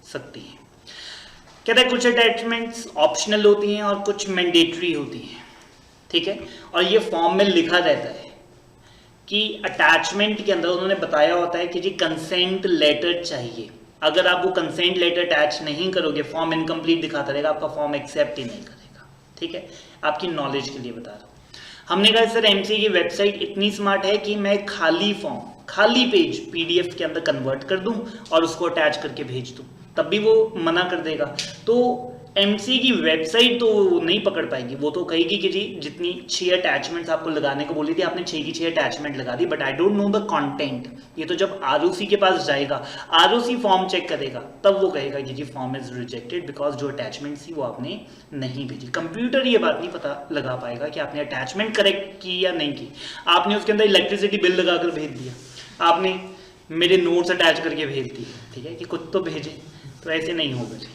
सकती हैं। कहता है कुछ अटैचमेंट्स ऑप्शनल होती हैं और कुछ मैंडेटरी होती हैं, ठीक है, और ये फॉर्म में लिखा रहता है कि अटैचमेंट के अंदर उन्होंने बताया होता है कि जी कंसेंट लेटर चाहिए। अगर आप वो कंसेंट लेटर अटैच नहीं करोगे, फॉर्म इनकम्प्लीट दिखाता रहेगा, आपका फॉर्म एक्सेप्ट ही नहीं करेगा, ठीक है, आपकी नॉलेज के लिए बता रहा हूँ। हमने कहा सर MC की वेबसाइट इतनी स्मार्ट है कि मैं खाली फॉर्म, खाली पेज PDF के अंदर कन्वर्ट कर दूं और उसको अटैच करके भेज दूं, तब भी वो मना कर देगा। तो MC की वेबसाइट तो नहीं पकड़ पाएगी, वो तो कहेगी कि जी जितनी 6 अटैचमेंट्स आपको लगाने को बोली थी आपने 6 की 6 अटैचमेंट लगा दी, but I don't know the content. ये तो जब ROC के पास जाएगा, ROC फॉर्म चेक करेगा, तब वो कहेगा कि जी फॉर्म इज रिजेक्टेड बिकॉज जो अटैचमेंट थी वो आपने नहीं भेजी। कंप्यूटर ये बात नहीं पता लगा पाएगा कि आपने अटैचमेंट करेक्ट की या नहीं की। आपने उसके अंदर इलेक्ट्रिसिटी बिल लगाकर भेज दिया, आपने मेरे नोट्स अटैच करके भेज दिए, ठीक है, कि कुछ तो भेजे, तो ऐसे नहीं होगा जी।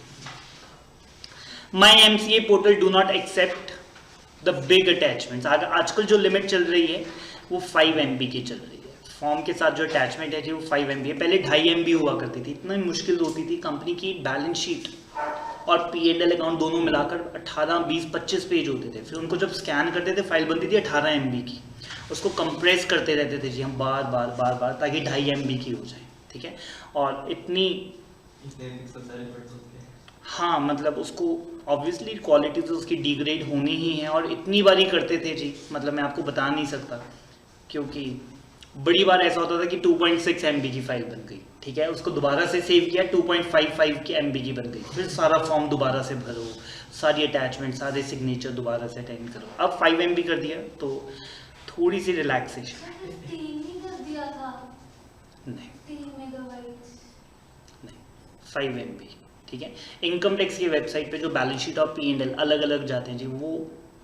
My MCA portal do not accept the big attachments. आजकल जो लिमिट चल रही है वो 5 MB की चल रही है। फॉर्म के साथ जो अटैचमेंट है जी वो 5 MB है, पहले 2.5 MB हुआ करती थी। इतना मुश्किल होती थी, कंपनी की बैलेंस शीट और P&L अकाउंट दोनों मिलाकर 18, 20, 25 पेज होते थे। फिर उनको जब स्कैन करते थे फाइल बनती थी 18 MB की, उसको कंप्रेस करते रहते थे जी हम बार बार ताकि 2.5 MB की हो जाए, ठीक है। और इतनी हाँ, मतलब उसको ऑब्वियसली क्वालिटी तो उसकी डिग्रेड होनी ही है, और इतनी बारी करते थे जी, मतलब मैं आपको बता नहीं सकता, क्योंकि बड़ी बार ऐसा होता था कि 2.6 MB की फाइल बन गई, ठीक है, उसको दोबारा से सेव किया 2.55 की MB की बन गई, फिर सारा फॉर्म दोबारा से भरो, सारी अटैचमेंट, सारे सिग्नेचर दोबारा से अटेंड करो। अब 5 MB कर दिया तो थोड़ी सी रिलैक्सेशन। 3 ही कर दिया था, नहीं 3 मेगाबाइट्स नहीं 5 MB, ठीक है। इनकम टैक्स की वेबसाइट पे जो बैलेंस शीट और P&L अलग अलग जाते हैं जी, वो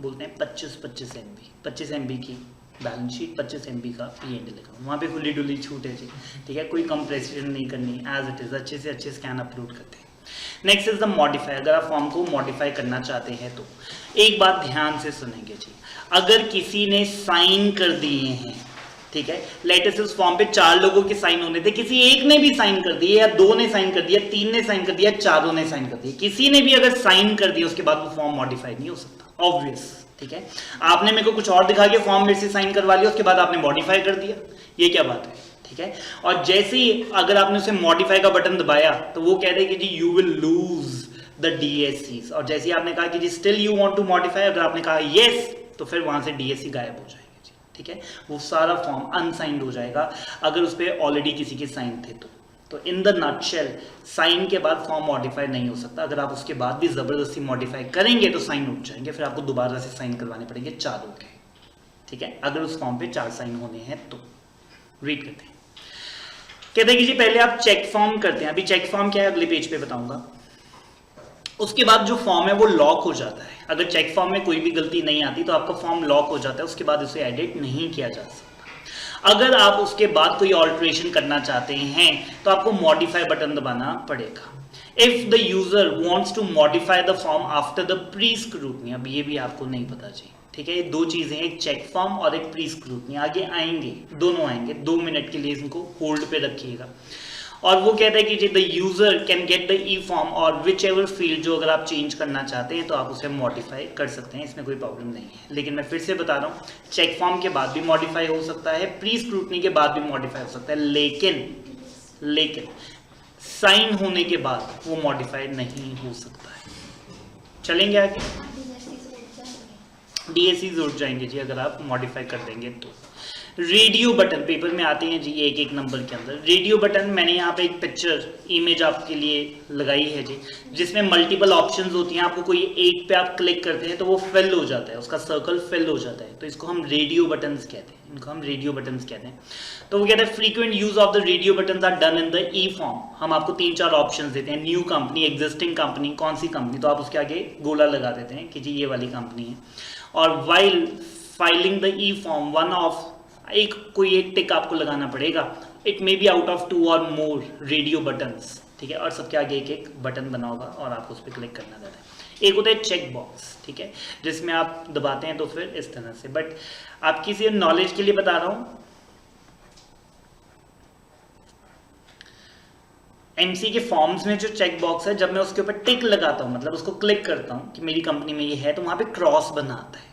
बोलते हैं 25 MB, 25 MB की बैलेंस शीट, 25 MB का P&L लिखा, वहाँ पे खुली डुली छूट है जी, ठीक है। कोई कंप्रेशन नहीं करनी, एज इट इज़ अच्छे से अच्छे स्कैन अपलोड करते हैं। Next is the modify. अगर आप फॉर्म को मॉडिफाई करना चाहते हैं तो एक बात ध्यान से सुनेंगे जी, अगर किसी ने साइन कर दिए हैं, ठीक है, लेटेस्ट उस फॉर्म पे 4 लोगों के साइन होने थे, किसी एक ने भी साइन कर दिए, या 2 ने साइन कर दिया, 3 ने साइन कर दिया, 4 ने साइन कर दिया, किसी ने भी अगर साइन कर दिया उसके बाद वो फॉर्म मॉडिफाई नहीं हो सकता, ऑब्वियस, ठीक है। आपने मेरे को कुछ और दिखा के फॉर्म मेरे से साइन करवा लिया, उसके बाद आपने मॉडिफाई कर दिया, ये क्या बात है, ठीक है। और जैसे ही अगर आपने उसे मॉडिफाई का बटन दबाया तो वो कह दे कि जी you will lose the DSCs, और जैसे ही आपने कहा कि जी still you want to modify, अगर आपने कहा यस तो फिर वहां से DSC गायब हो जाएंगे जी, ठीक है। वो सारा फॉर्म अनसाइंड हो जाएगा अगर उस पर ऑलरेडी किसी के साइन थे तो इन द नटशेल साइन के बाद फॉर्म मॉडिफाई नहीं हो सकता। अगर आप उसके बाद भी जबरदस्ती मॉडिफाई करेंगे तो साइन उठ जाएंगे, फिर आपको दोबारा से साइन करवाने पड़ेंगे 4 के, ठीक है, अगर उस फॉर्म पे 4 साइन होने हैं तो। रीड करते हैं, कहते हैं कि जी पहले आप चेक फॉर्म करते हैं, अभी चेक फॉर्म क्या है अगले पेज पे बताऊंगा। उसके बाद जो फॉर्म है वो लॉक हो जाता है, अगर चेक फॉर्म में कोई भी गलती नहीं आती तो आपका फॉर्म लॉक हो जाता है, उसके बाद उसे एडिट नहीं किया जा सकता। अगर आप उसके बाद कोई ऑल्ट्रेशन करना चाहते हैं तो आपको मॉडिफाई बटन दबाना पड़ेगा। If the user wants to modify the form after the pre scrutiny, अब ये भी आपको नहीं पता जी, ठीक है, ये 2 चीजें हैं, एक चेक फॉर्म और एक प्री स्क्रूटनी, आगे आएंगे, दोनों आएंगे, 2 मिनट के लिए इनको होल्ड पे रखिएगा। और वो कहता है कि the user can get the e form और विच एवर फील्ड, जो अगर आप चेंज करना चाहते हैं तो आप उसे मॉडिफाई कर सकते हैं, इसमें कोई प्रॉब्लम नहीं है। लेकिन मैं फिर से बता रहा हूँ, चेक फॉर्म के बाद भी मॉडिफाई हो सकता है, प्री स्क्रूटनी के बाद भी मॉडिफाई हो सकता है, लेकिन साइन होने के बाद वो मॉडिफाई नहीं हो सकता है। चलेंगे आगे, DSCs उठ जाएंगे जी अगर आप मॉडिफाई कर देंगे तो। रेडियो बटन पेपर में आते हैं जी एक नंबर के अंदर। रेडियो बटन मैंने यहाँ पे एक पिक्चर इमेज आपके लिए लगाई है जी, जिसमें मल्टीपल ऑप्शंस होती हैं, आपको कोई एक पे आप क्लिक करते हैं तो वो फिल हो जाता है, उसका सर्कल फिल हो जाता है, तो इसको हम रेडियो बटन्स कहते हैं, इनको हम रेडियो बटन्स कहते हैं। तो वो कहते हैं frequent use of the radio buttons are done in the e form. हम आपको 3-4 ऑप्शंस देते हैं, न्यू कंपनी, एग्जिस्टिंग कंपनी, कौन सी कंपनी, तो आप उसके आगे गोला लगा देते हैं कि जी ये वाली कंपनी है। और while filing the e form one of, कोई एक टिक आपको लगाना पड़ेगा, it may be out of 2 और मोर रेडियो बटन्स, ठीक है, और सबके आगे एक बटन बना होगा और आपको उस पर क्लिक करना रहता है। एक होता है चेक बॉक्स, ठीक है, जिसमें आप दबाते हैं तो फिर इस तरह से, बट आपकी सिर्फ नॉलेज के लिए बता रहा हूं, MC के फॉर्म्स में जो चेक बॉक्स है, जब मैं उसके ऊपर टिक लगाता हूं, मतलब उसको क्लिक करता हूं कि मेरी कंपनी में ये है, तो वहां पे क्रॉस बना आता है,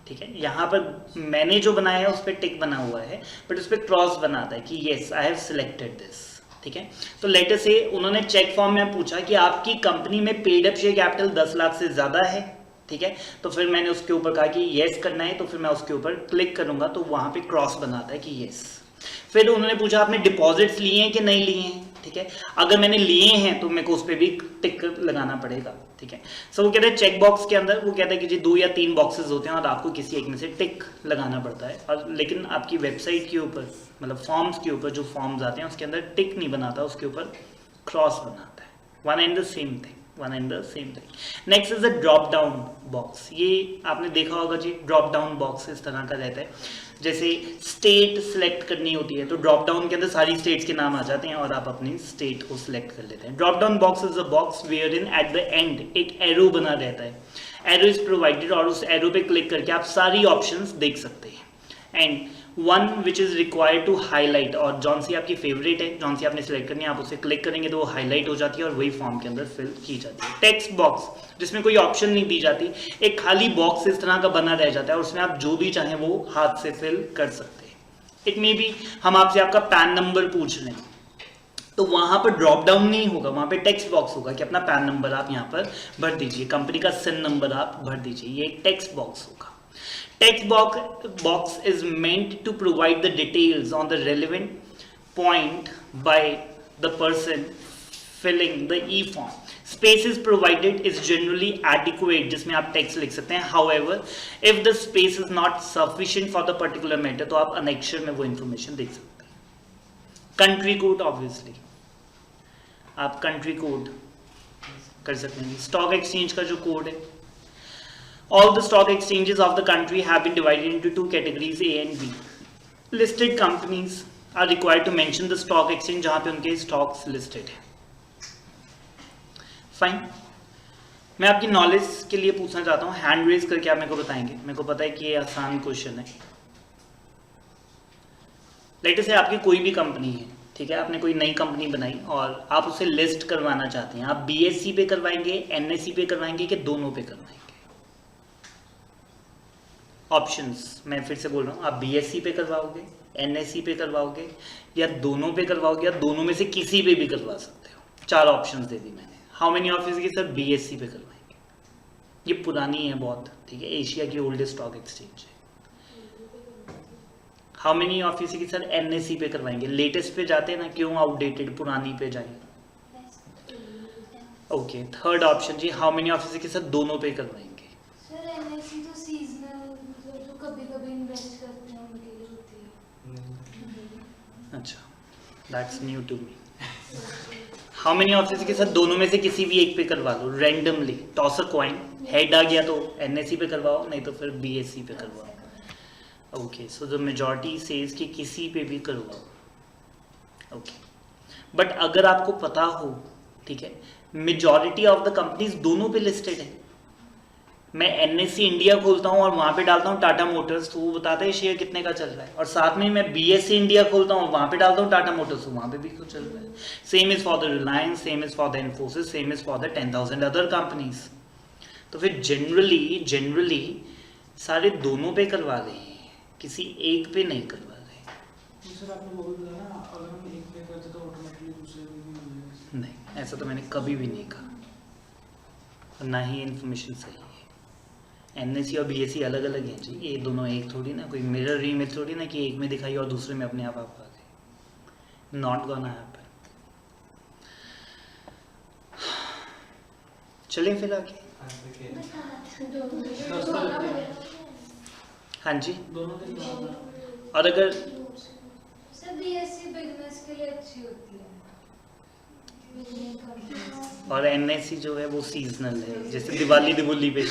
ठीक है। यहाँ पर मैंने जो बनाया है उस पर टिक बना हुआ है, बट उस पर क्रॉस बनाता है कि yes I have selected this, ठीक है। तो लेटर से उन्होंने चेक फॉर्म में पूछा कि आपकी कंपनी में paid up share capital 10 lakh से ज्यादा है, ठीक है, तो फिर मैंने उसके ऊपर कहा कि येस करना है, तो फिर मैं उसके ऊपर क्लिक करूंगा तो वहां पे क्रॉस बनाता है कि येस। फिर उन्होंने पूछा आपने डिपॉजिट्स लिए हैं कि नहीं लिए हैं, ठीक है, अगर मैंने लिए हैं तो मेरे को उस पर भी टिक लगाना पड़ेगा, ठीक है। सो वो कहते हैं चेक बॉक्स के अंदर वो कहता है कि जी 2 या 3 बॉक्सेस होते हैं और आपको किसी एक में से टिक लगाना पड़ता है, और लेकिन आपकी वेबसाइट के ऊपर, मतलब फॉर्म्स के ऊपर जो फॉर्म्स आते हैं उसके अंदर टिक नहीं बनाता, उसके ऊपर क्रॉस बनाता है, one and the same thing. Next is the drop down box. ये आपने देखा होगा जी, ड्रॉप डाउन बॉक्स इस तरह का रहता है, जैसे स्टेट सिलेक्ट करनी होती है तो ड्रॉप डाउन के अंदर सारी स्टेट्स के नाम आ जाते हैं और आप अपनी स्टेट को सिलेक्ट कर लेते हैं। Drop down box is a box where in at the end एक एरो बना रहता है, एरो इज प्रोवाइडेड, और उस एरो पे क्लिक करके आप सारी ऑप्शंस देख सकते हैं। And one which is required to highlight, और जौन सी आपकी फेवरेट है, जौन सी आपने सिलेक्ट करनी है, आप उसे क्लिक करेंगे तो वो हाईलाइट हो जाती है और वही फॉर्म के अंदर फिल की जाती है। टेक्स्ट बॉक्स जिसमें कोई ऑप्शन नहीं दी जाती, एक खाली बॉक्स इस तरह का बना रह जाता है और उसमें आप जो भी चाहें वो हाथ से फिल कर सकते हैं। इट मे बी हम आपसे आपका पैन नंबर पूछ रहे हैं तो वहां पर ड्रॉप डाउन नहीं होगा, वहां पे टेक्स्ट बॉक्स होगा कि अपना पैन नंबर आप यहाँ पर भर दीजिए, कंपनी का सिन नंबर आप भर दीजिए, ये एक टेक्स्ट बॉक्स होगा। Text box is meant to provide the details on the relevant point by the person filling the e-form. Space is provided is generally adequate, जिसमें आप text लिख सकते हैं. However, if the space is not sufficient for the particular matter, तो आप annexure में वो information देख सकते हैं. Country code obviously, आप country code कर सकते हैं। स्टॉक एक्सचेंज का जो कोड है, all the stock exchanges of the country have been divided into 2 categories A and B. Listed companies are required to mention the stock exchange जहां पे उनके स्टॉक्स लिस्टेड है। फाइन, मैं आपकी नॉलेज के लिए पूछना चाहता हूँ, हैंड रेज करके आप मेरे को बताएंगे। मेरे को पता है कि ये आसान क्वेश्चन है। लेट से आपकी कोई भी कंपनी है, ठीक है, आपने कोई नई कंपनी बनाई और आप उसे लिस्ट करवाना चाहते हैं, आप BSE पे करवाएंगे, NSE पे करवाएंगे कि दोनों पे करवाएंगे? ऑप्शंस मैं फिर से बोल रहा हूँ, आप BSE पे करवाओगे, NSE पे करवाओगे या दोनों पे करवाओगे, या दोनों में से किसी पे भी करवा सकते हो। 4 ऑप्शंस दे दी मैंने। हाउ मेनी ऑफिस की सर BSE पे करवाएंगे? ये पुरानी है बहुत, ठीक है, एशिया की ओल्डेस्ट स्टॉक एक्सचेंज है। हाउ मेनी ऑफिस की सर NSE पे करवाएंगे? लेटेस्ट पे जाते हैं ना, क्यों आउटडेटेड पुरानी पे जाएंगे? ओके, थर्ड ऑप्शन जी, हाउ मेनी ऑफिस की सर दोनों पे करवाएंगे? सर NSE तो सीजनल, मतलब जो कभी-कभी इन्वेस्ट करते हैं उनके लिए होती है। अच्छा, that's new to me. How many office के साथ दोनों में से किसी भी एक पे करवा लो, randomly toss a coin, head आ गया तो NSE पे करवाओ, नहीं तो फिर BSE पे करवाओ। Okay, so the majority says कि किसी पे भी करवाओ। ओके, बट अगर आपको पता हो, ठीक है, मेजॉरिटी ऑफ द कंपनीज दोनों पे लिस्टेड है, मैं NSE इंडिया खोलता हूँ और वहाँ पे डालता हूँ टाटा मोटर्स, तो वो बताता है शेयर कितने का चल रहा है, और साथ में मैं BSE इंडिया खोलता हूँ वहाँ पे डालता हूँ टाटा मोटर्स, तो वहाँ पे भी कुछ चल रहा है। Same is for the Reliance, same is for the Infosys, same is for the 10,000 other companies. तो फिर जनरली सारे दोनों पे करवा रहे हैं, किसी एक पे नहीं करवा रहे। सर आपने वो भी बताया ना, अगर हम एक पे करते तो ऑटोमेटिकली दूसरे पे भी हो जाएगा। नहीं, ऐसा तो मैंने कभी भी नहीं कहा, और ना ही इन्फॉर्मेशन सही है। NSE और BSE अलग अलग हैं जी, ये दोनों एक थोड़ी ना, कोई मिरर इमेज थोड़ी ना कि एक में दिखाई और दूसरे में अपने आप आ गए। Not gonna happen. चलें फिर आगे। हाँ जी, दोनों के लिए और अगर सर BSE बिजनेस के लिए अच्छी होती है। और NSE जो है वो सीजनल है, जैसे दिवाली दिवाली पे।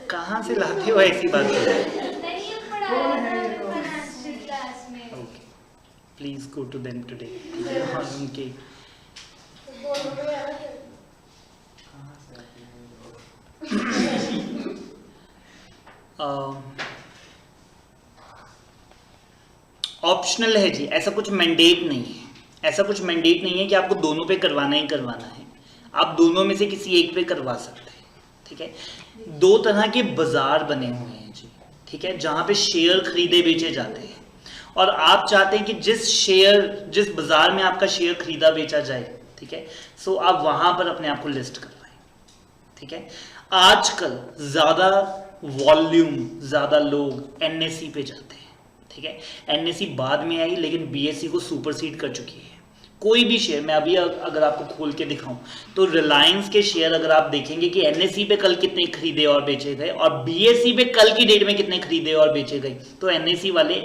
कहाँ से लाते हो ऐसी बात? नहीं, ये पढ़ाया था फाइनेंशियल क्लास में। Okay, please go to them today. और उनके दोनों पे यार कहाँ से आती है? ऑप्शनल है जी, ऐसा कुछ मैंडेट नहीं है, ऐसा कुछ मैंडेट नहीं है कि आपको दोनों पे करवाना ही करवाना है, आप दोनों में से किसी एक पे करवा सकते हैं, ठीक है। 2 तरह के बाजार बने हुए हैं जी, ठीक है, जहाँ पे शेयर खरीदे बेचे जाते हैं, और आप चाहते हैं कि जिस बाजार में आपका शेयर खरीदा बेचा जाए, ठीक है, सो आप वहाँ पर अपने आप को लिस्ट करवाएं, ठीक है। आजकल ज़्यादा वॉल्यूम, ज़्यादा लोग NSE पे जाते हैं, ठीक है। NSE बाद में आई, लेकिन BSE को सुपरसीड कर चुकी है। कोई भी शेयर, मैं अभी अगर आपको खोल के दिखाऊं तो रिलायंस के शेयर अगर आप देखेंगे कि NSE पे कल कितने खरीदे और बेचे गए और BSE पे कल की डेट में कितने खरीदे और बेचे गए, तो NSE वाले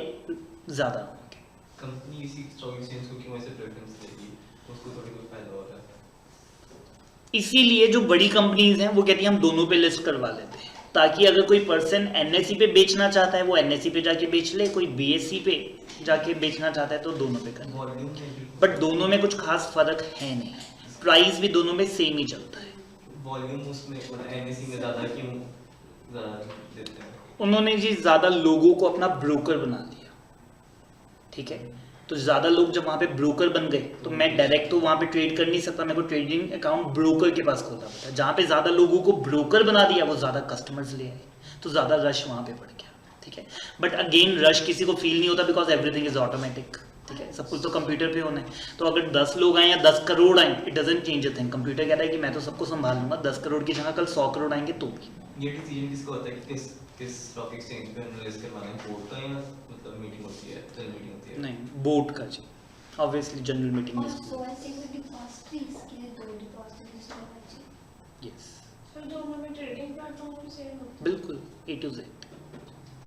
ज़्यादा होंगे। कंपनी इसी स्टॉक एक्सचेंज को क्यों ऐसे प्रेफरेंस देगी? उसको थोड़ी बहुत फायदा हो रहा है। इसीलिए जो बड़ी कंपनीज हैं वो कहती हैं हम दोनों पे लिस्ट करवा लेते हैं, ताकि अगर कोई पर्सन NSE पे बेचना चाहता है वो NSE पे जाके बेच ले, कोई BSE पे जाके बेचना चाहता है तो दोनों पे कर ले। वॉल्यूम में भी बट दोनों में कुछ खास फर्क है नहीं, प्राइस भी दोनों में सेम ही चलता है। वॉल्यूम उसमें मतलब NSE में ज़्यादा क्यों ज़्यादा देते हैं? उन्होंने जी ज़्यादा लोगों को अपना ब्रोकर बना दिया, ठीक है। तो ज़्यादा लोग जब वहाँ पे ब्रोकर बन गए तो मैं डायरेक्ट तो वहाँ पे ट्रेड कर नहीं सकता, मेरे को ट्रेडिंग अकाउंट ब्रोकर के पास खोलना पड़ता है। जहाँ पे ज़्यादा लोगों को ब्रोकर बना दिया वो ज़्यादा कस्टमर्स ले आए, तो ज़्यादा रश वहाँ पे बढ़ गया, ठीक है। बट अगेन रश किसी को फील नहीं होता, बिकॉज एवरीथिंग इज ऑटोमेटिक, ठीक है, सब कुछ तो कंप्यूटर पे होना है। तो अगर 10 लोग आए या 10 करोड़ आए, it doesn't change a thing. Computer कहता है कि मैं तो सबको संभाल लूंगा, 10 करोड़ की जगह कल 100 करोड़ आएंगे तो भी। ये डिसीजन किसका होता है कि किस स्टॉक एक्सचेंज पे इन्वेस्ट करवाना है? बोर्ड का या मतलब मीटिंग होती है, जनरल मीटिंग होती है? नहीं, बोर्ड का जी, ऑब्वियसली जनरल मीटिंग और में। सो आई थिंक द डिपॉजिटरीज के 2 डिपॉजिटरीज होना चाहिए। यस, फिर दोनों में ट्रेडिंग प्लेटफॉर्म भी सेम होता है। बिल्कुल A to Z।